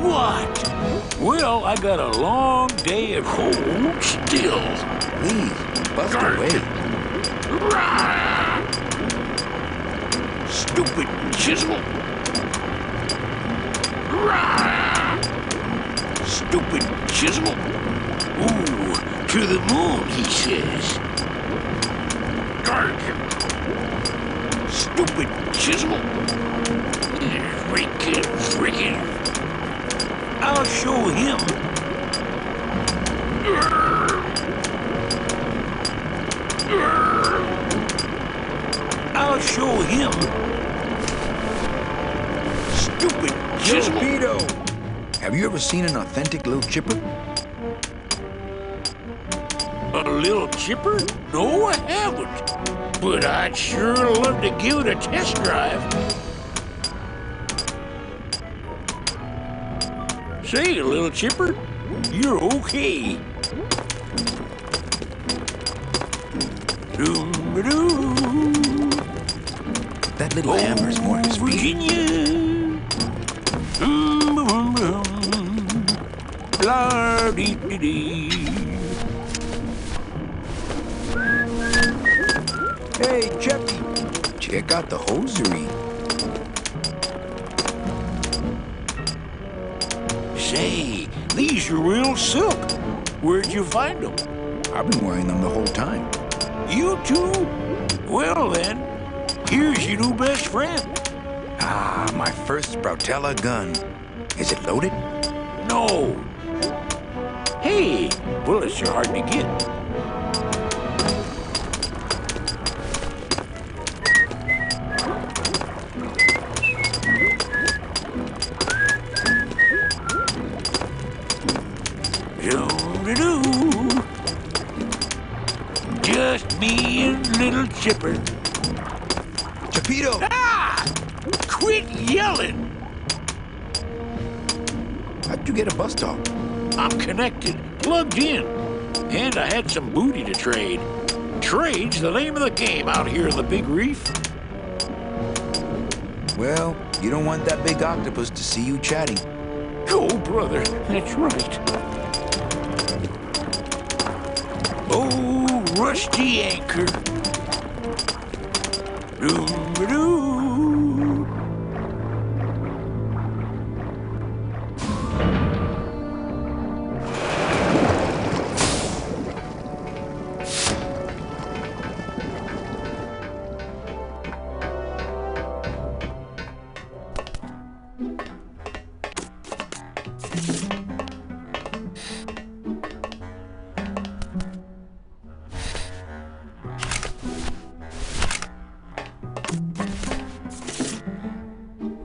What? Well, I got a long day of cold still. Please, bust away. Stupid chisel. Stupid chisel. Ooh, to the moon, he says. Guard him. Stupid chisel. Freaking. I'll show him. I'll show him. Stupid chisel. Chapito! Have you ever seen an authentic little chipper? A little chipper? No, I haven't. But I'd sure love to give it a test drive. Say, little chipper, you're okay. Doom-ba-doo. That little hammer's more his speed. Virginia. La-dee-dee-dee. Hey, Chappy! Check out the hosiery. Say, these are real silk. Where'd you find them? I've been wearing them the whole time. You too? Well then, here's your new best friend. Ah, my first Sproutella gun. Is it loaded? No. Hey, bullets are hard to get. Do-do-do. Just me and little Chipper. Chapito! Ah! Quit yelling! How'd you get a bus stop? I'm connected, plugged in, and I had some booty to trade. Trade's the name of the game out here in the Big Reef. Well, you don't want that big octopus to see you chatting. Oh, brother, that's right. Oh, rusty anchor. Doo-doo.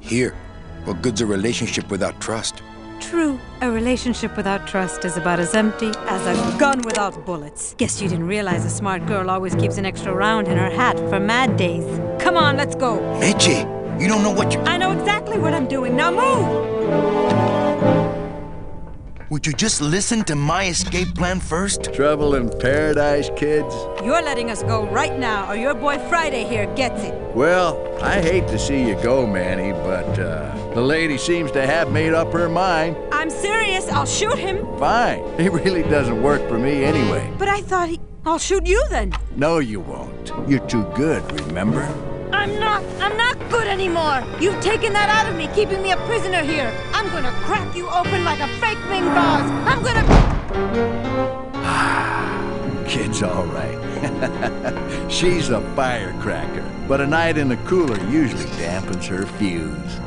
Here, what good's a relationship without trust? True, a relationship without trust is about as empty as a gun without bullets. Guess you didn't realize a smart girl always keeps an extra round in her hat for mad days. Come on, let's go. Meche, you don't know what you... I know exactly what I'm doing. Now move! Would you just listen to my escape plan first? Trouble in paradise, kids? You're letting us go right now, or your boy Friday here gets it. Well, I hate to see you go, Manny, but the lady seems to have made up her mind. I'm serious. this, I'll shoot him. Fine. He really doesn't work for me anyway. But I thought I'll shoot you then. No, you won't. You're too good, remember? I'm not good anymore. You've taken that out of me, keeping me a prisoner here. I'm gonna crack you open like a fake wing vase. I'm gonna... Kid's all right. She's a firecracker, but a night in the cooler usually dampens her fuse.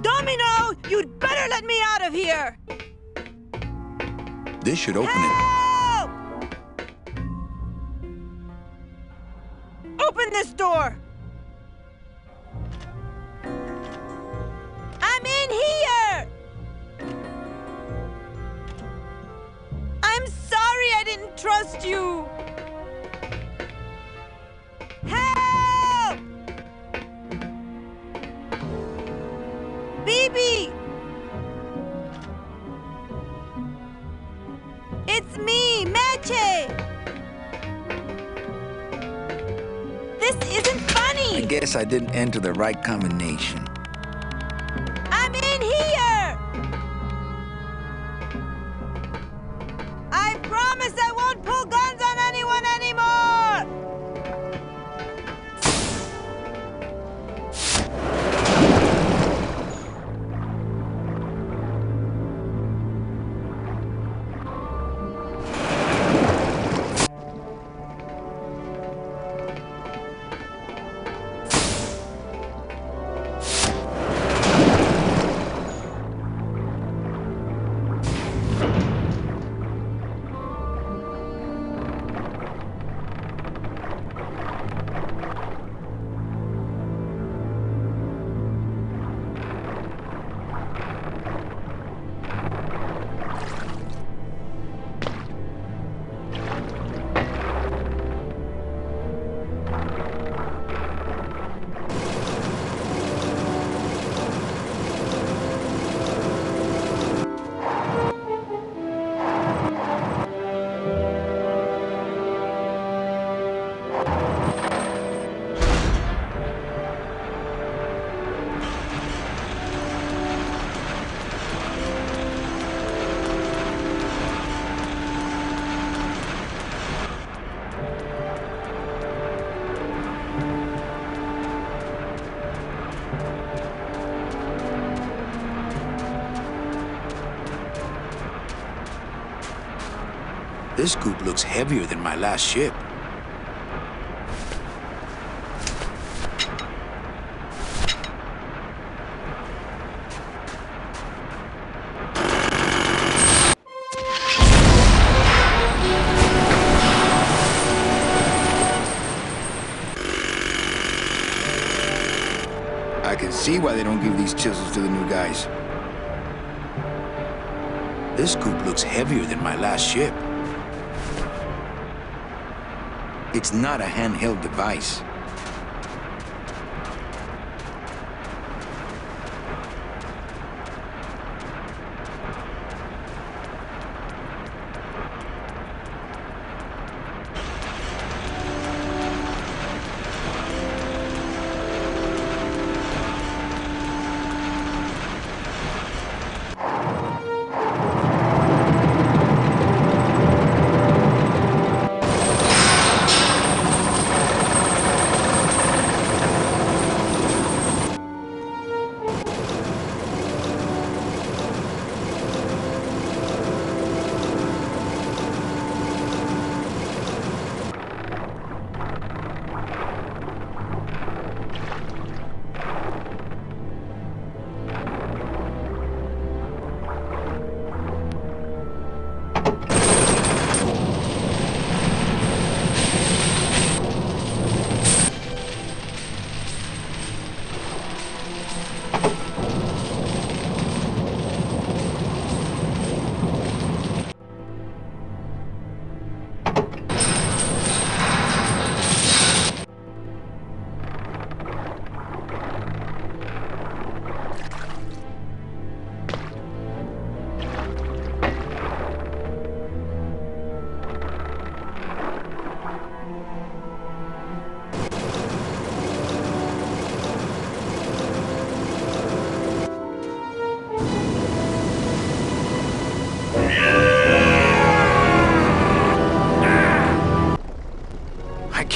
Domino, you'd better let me out of here. This should open it. Help! Open this door. I'm in here. I'm sorry I didn't trust you. Help! Bibi! It's me, Meche! This isn't funny! I guess I didn't enter the right combination. I'm in here! I promise I won't pull guns on anyone anymore! This scoop looks heavier than my last ship. I can see why they don't give these chisels to the new guys. This scoop looks heavier than my last ship. It's not a handheld device.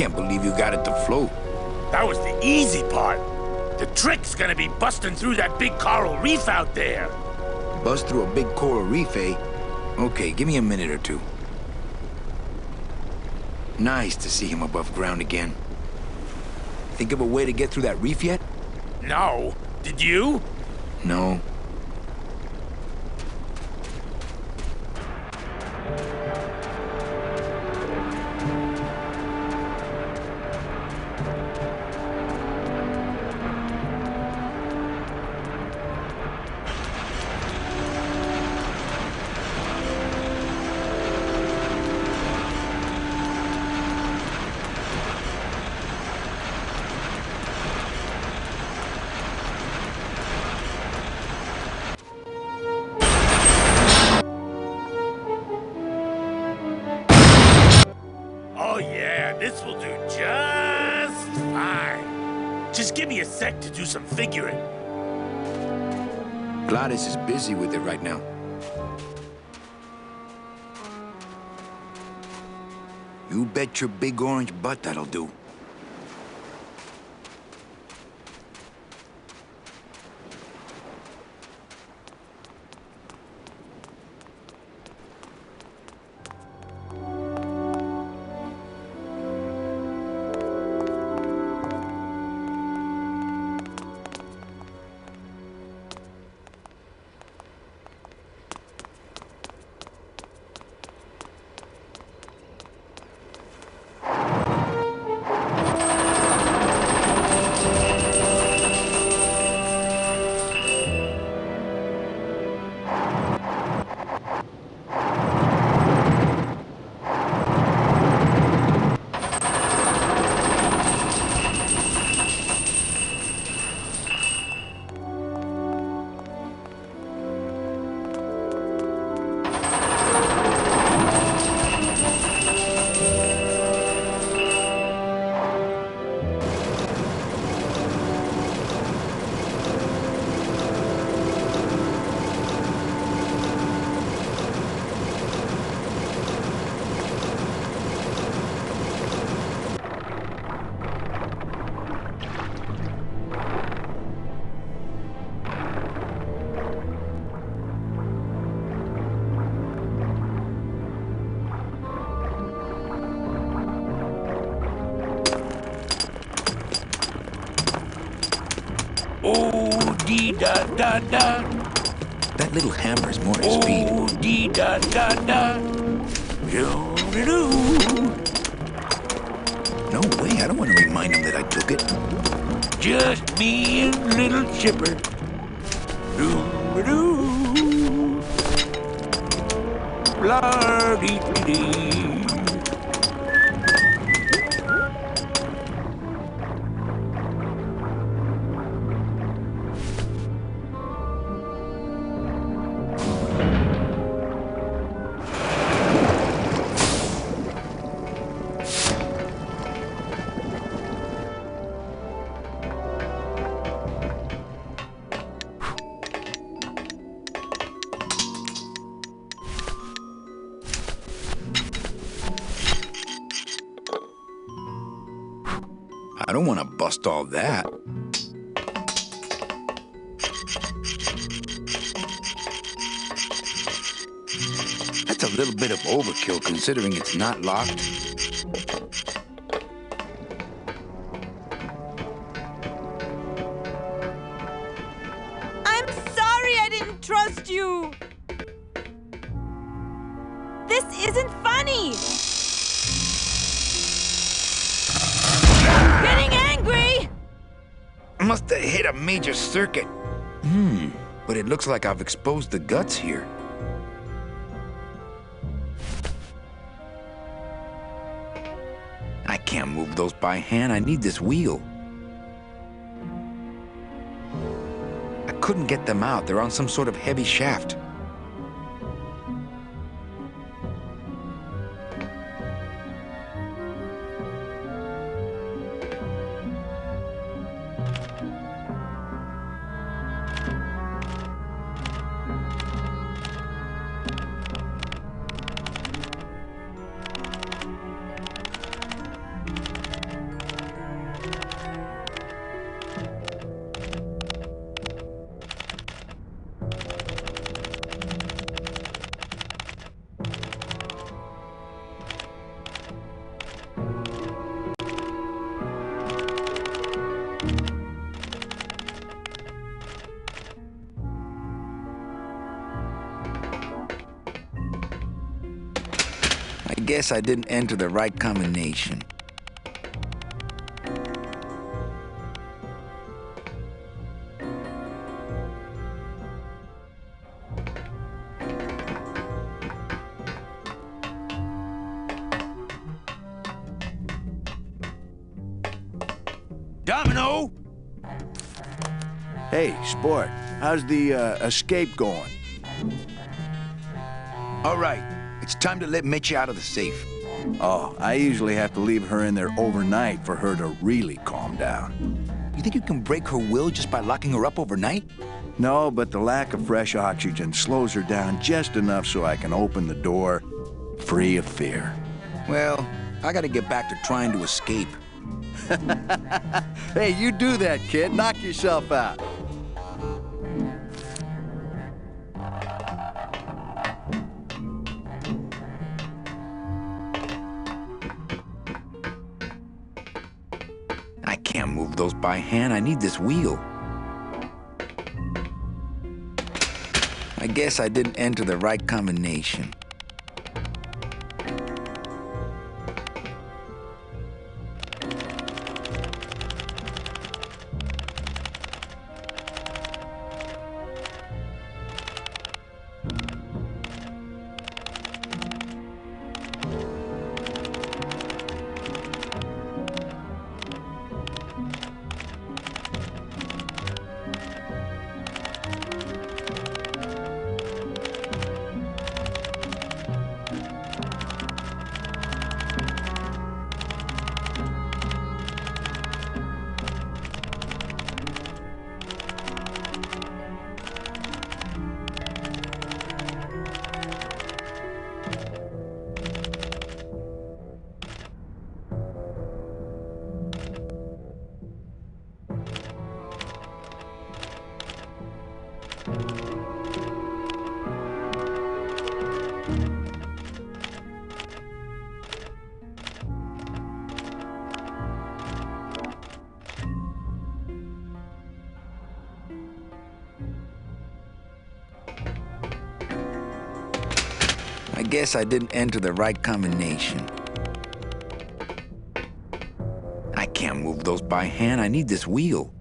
can't believe you got it to float. That was the easy part. The trick's gonna be busting through that big coral reef out there. Bust through a big coral reef, eh? Okay, give me a minute or two. Nice to see him above ground again. Think of a way to get through that reef yet? No. Did you? No. Oh yeah, this will do just fine. Just give me a sec to do some figuring. Gladys is busy with it right now. You bet your big orange butt that'll do. Oh, dee da da da. That little hammer's more his speed. Oh, dee da da da. Doo-doo-doo. No way, I don't want to remind him that I took it. Just me and little Chipper. Doo-doo. La-dee-dee-dee. I don't want to bust all that. That's a little bit of overkill considering it's not locked. I'm sorry I didn't trust you. This isn't funny. Getting angry. Must have hit a major circuit. But it looks like I've exposed the guts here. I can't move those by hand. I need this wheel. I couldn't get them out. They're on some sort of heavy shaft. guess I didn't enter the right combination. Domino! Hey, Sport, how's the escape going? All right, it's time to let Mitchie out of the safe. Oh, I usually have to leave her in there overnight for her to really calm down. You think you can break her will just by locking her up overnight? No, but the lack of fresh oxygen slows her down just enough so I can open the door free of fear. Well, I gotta get back to trying to escape. Hey, you do that, kid. Knock yourself out. I can't move those by hand. I need this wheel. I guess I didn't enter the right combination. I guess I didn't enter the right combination. I can't move those by hand. I need this wheel.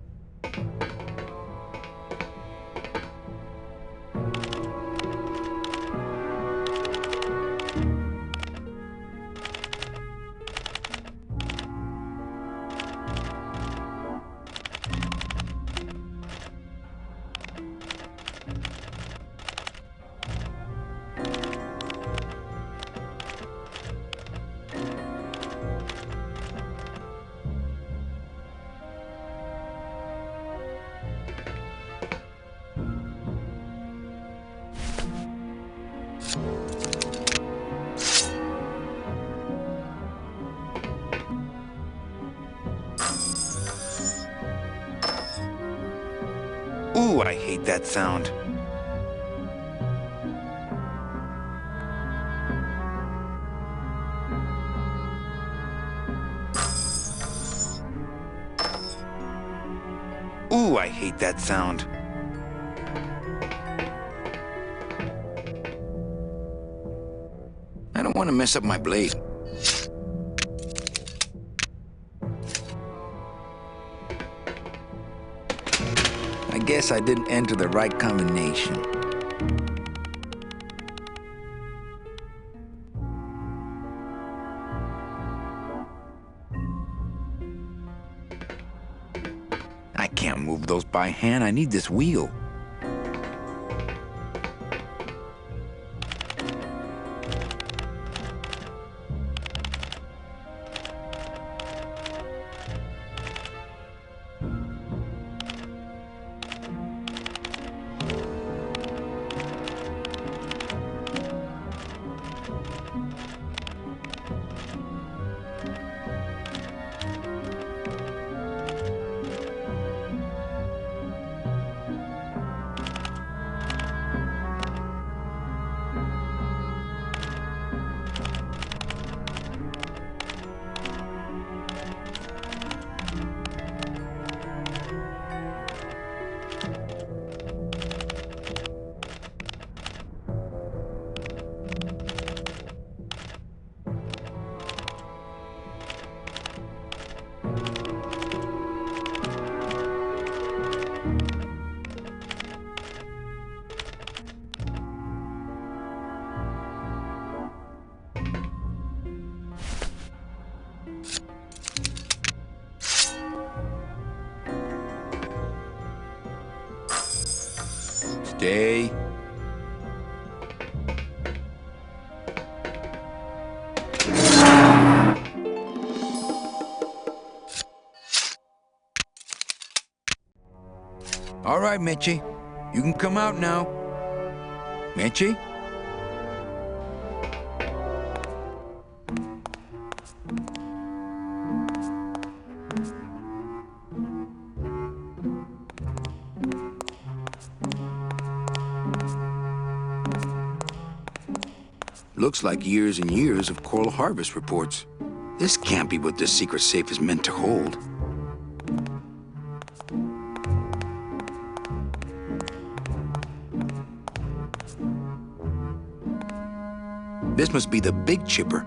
Ooh, I hate that sound. Ooh, I hate that sound. I don't want to mess up my blade. I guess I didn't enter the right combination. I can't move those by hand. I need this wheel. Day. All right, Mitchie. You can come out now. Mitchie? Looks like years and years of coral harvest reports. This can't be what this secret safe is meant to hold. This must be the big chipper.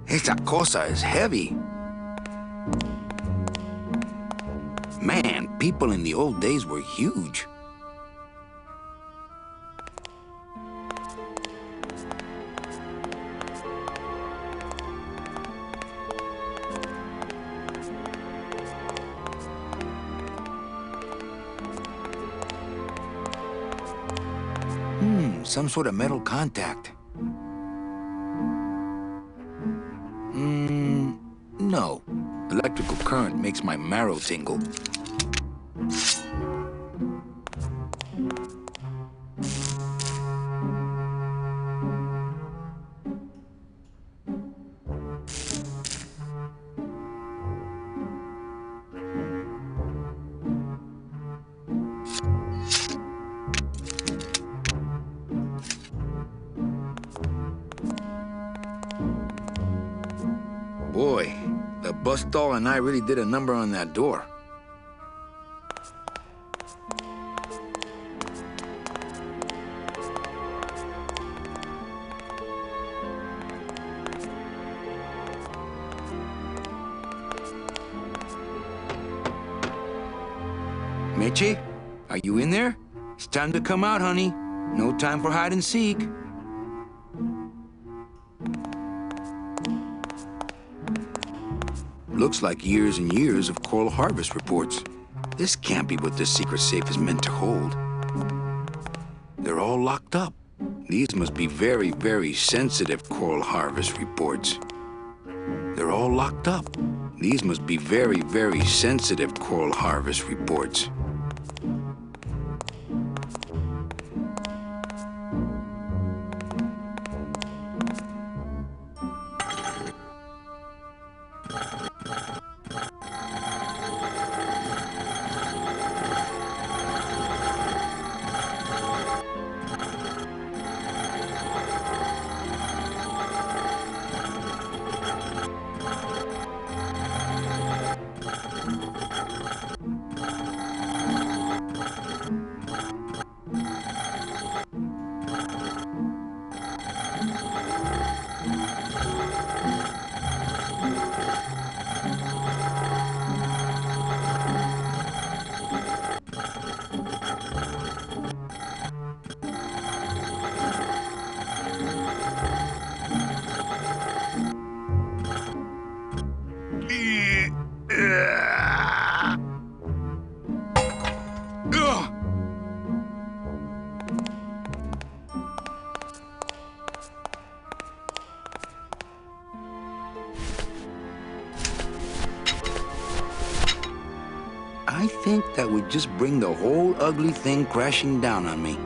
Esta cosa is heavy. Man, people in the old days were huge. Some sort of metal contact. No. Electrical current makes my marrow tingle. Boy, the bus doll and I really did a number on that door. Mitchie, are you in there? It's time to come out, honey. No time for hide and seek. Looks like years and years of coral harvest reports. This can't be what this secret safe is meant to hold. They're all locked up. These must be very, very sensitive coral harvest reports. They're all locked up. These must be very, very sensitive coral harvest reports. I think that would just bring the whole ugly thing crashing down on me.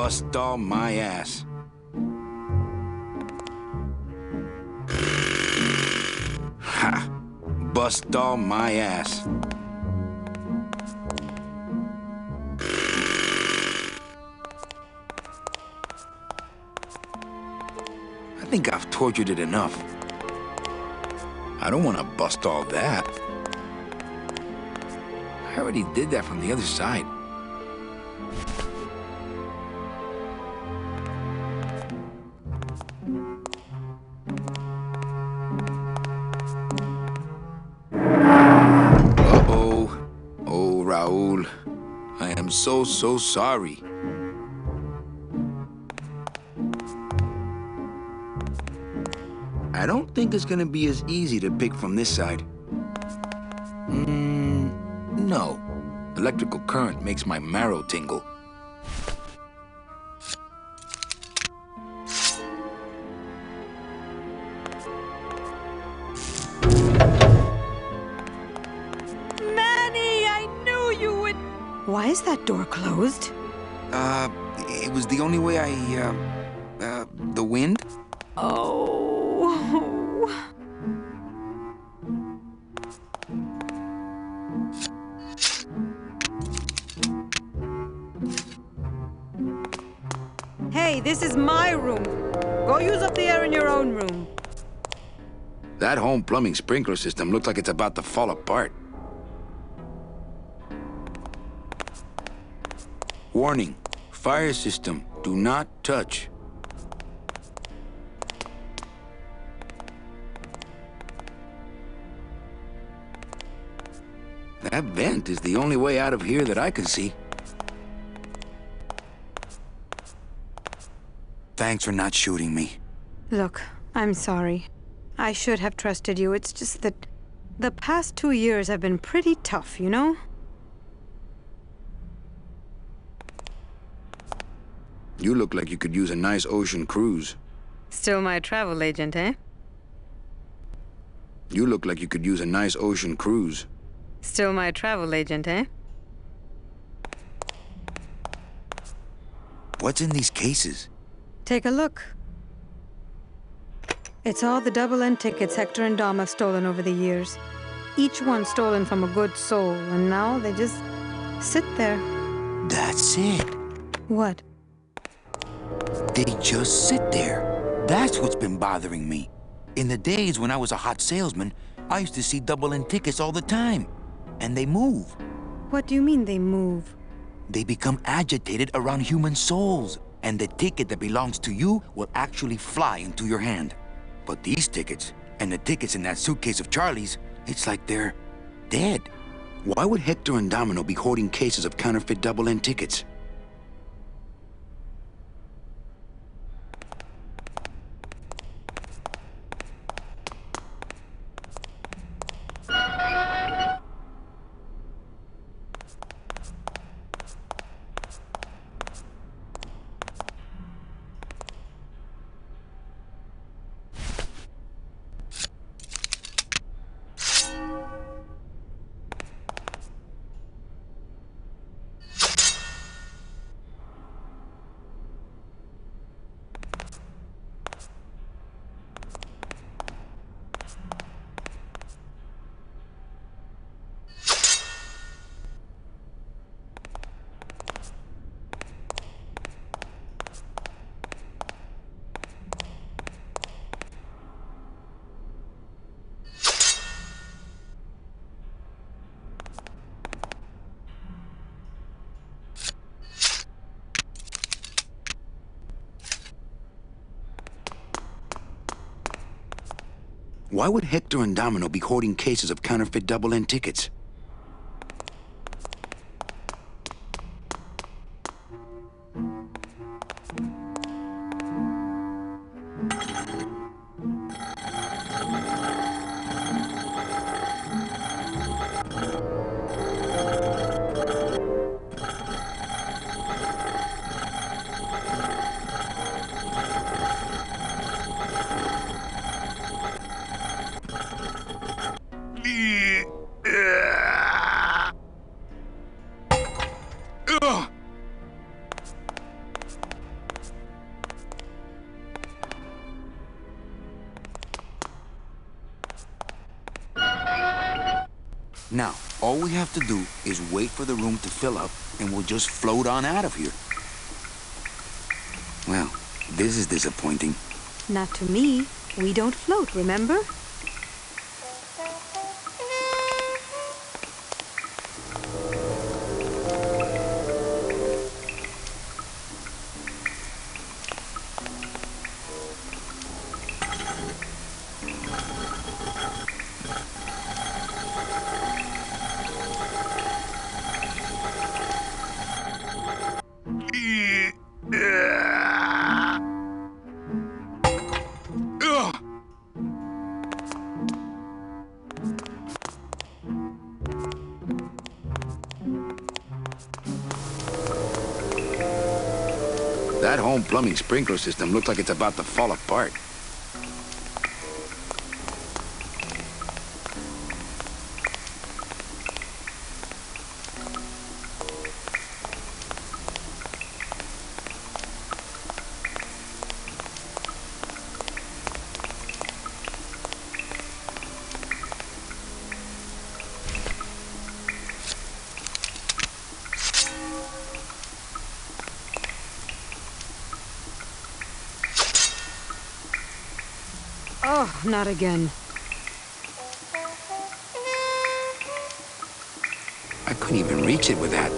Bust all my ass. Ha! Bust all my ass. I think I've tortured it enough. I don't want to bust all that. I already did that from the other side. Uh-oh. Oh, Raul. I am so sorry. I don't think it's gonna be as easy to pick from this side. No. Electrical current makes my marrow tingle. Manny, I knew you would... Why is that door closed? It was the only way the wind? Oh. Hey, this is my room. Go use up the air in your own room. That home plumbing sprinkler system looks like it's about to fall apart. Warning, fire system, do not touch. That vent is the only way out of here that I can see. Thanks for not shooting me. Look, I'm sorry. I should have trusted you. It's just that the past 2 years have been pretty tough, you know? You look like you could use a nice ocean cruise. Still my travel agent, eh? You look like you could use a nice ocean cruise. Still my travel agent, eh? What's in these cases? Take a look. It's all the double-end tickets Hector and Dom have stolen over the years. Each one stolen from a good soul, and now they just sit there. That's it. What? They just sit there. That's what's been bothering me. In the days when I was a hot salesman, I used to see double-end tickets all the time. And they move. What do you mean they move? They become agitated around human souls. And the ticket that belongs to you will actually fly into your hand. But these tickets, and the tickets in that suitcase of Charlie's, it's like they're dead. Why would Hector and Domino be hoarding cases of counterfeit double-end tickets? Why would Hector and Domino be hoarding cases of counterfeit double-end tickets? Now, all we have to do is wait for the room to fill up, and we'll just float on out of here. Well, this is disappointing. Not to me. We don't float, remember? That home plumbing sprinkler system looks like it's about to fall apart. Oh, not again. I couldn't even reach it with that.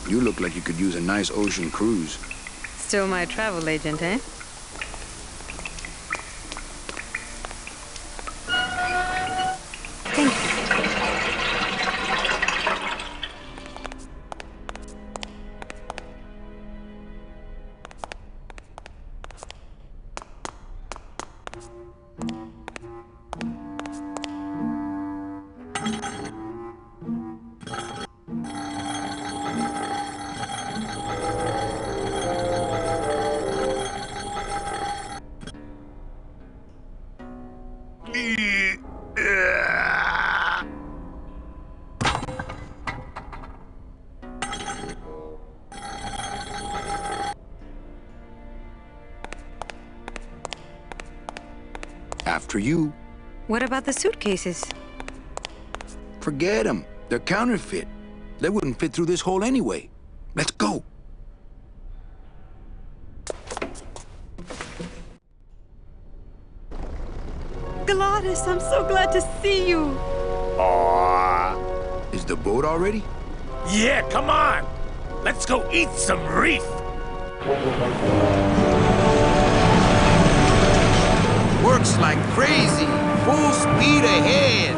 You look like you could use a nice ocean cruise. Still my travel agent, eh? Thank you. After you. What about the suitcases? Forget them. They're counterfeit. They wouldn't fit through this hole anyway. Let's go. Gladys, I'm so glad to see you. Aww. Is the boat already? Yeah, come on. Let's go eat some reef. Works like crazy. Full speed ahead.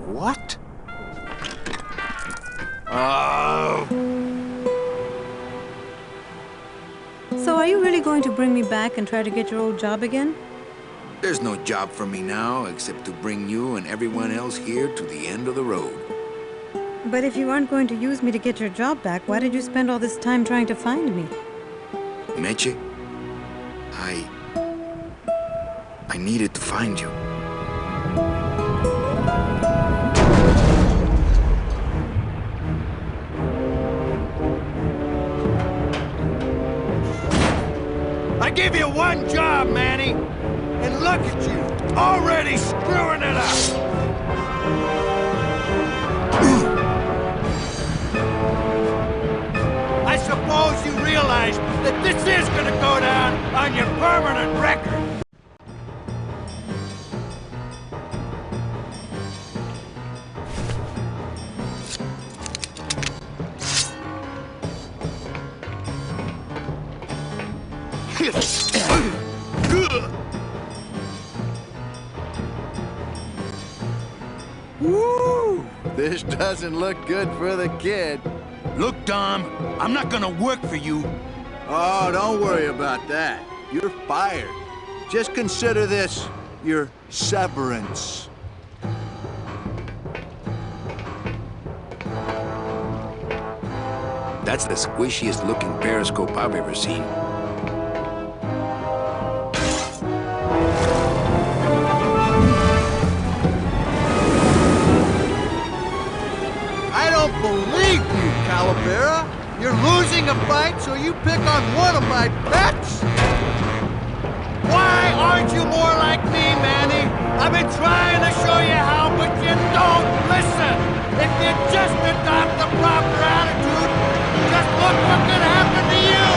What? Oh. So are you really going to bring me back and try to get your old job again? There's no job for me now except to bring you and everyone else here to the end of the road. But if you aren't going to use me to get your job back, why did you spend all this time trying to find me? Meche, I needed to find you. I gave you one job, Manny. And look at you, already screwing it up. I suppose you realize that this is gonna go down on your permanent record. Woo! This doesn't look good for the kid. Look, Dom, I'm not gonna work for you. Oh, don't worry about that. You're fired. Just consider this your severance. That's the squishiest looking periscope I've ever seen. don't believe you, Calavera. You're losing a fight, so you pick on one of my pets? Why aren't you more like me, Manny? I've been trying to show you how, but you don't listen. If you just adopt the proper attitude, just look what could happen to you.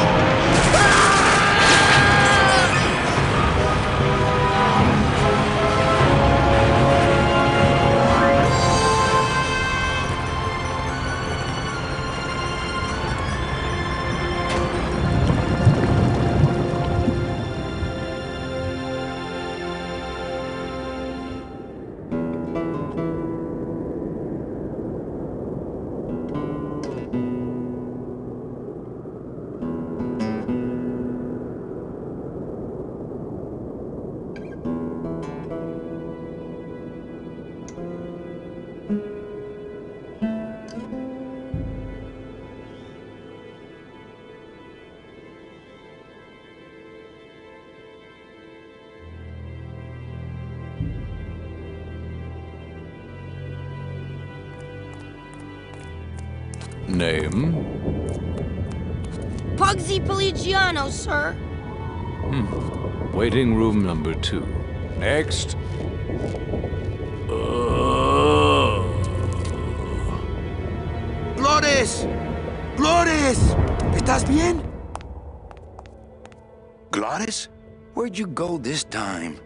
Name? Pugsy Poligiano, sir. Waiting room number 2. Next. ¡Flores! ¡Flores! ¿Estás bien? Glottis? Where'd you go this time?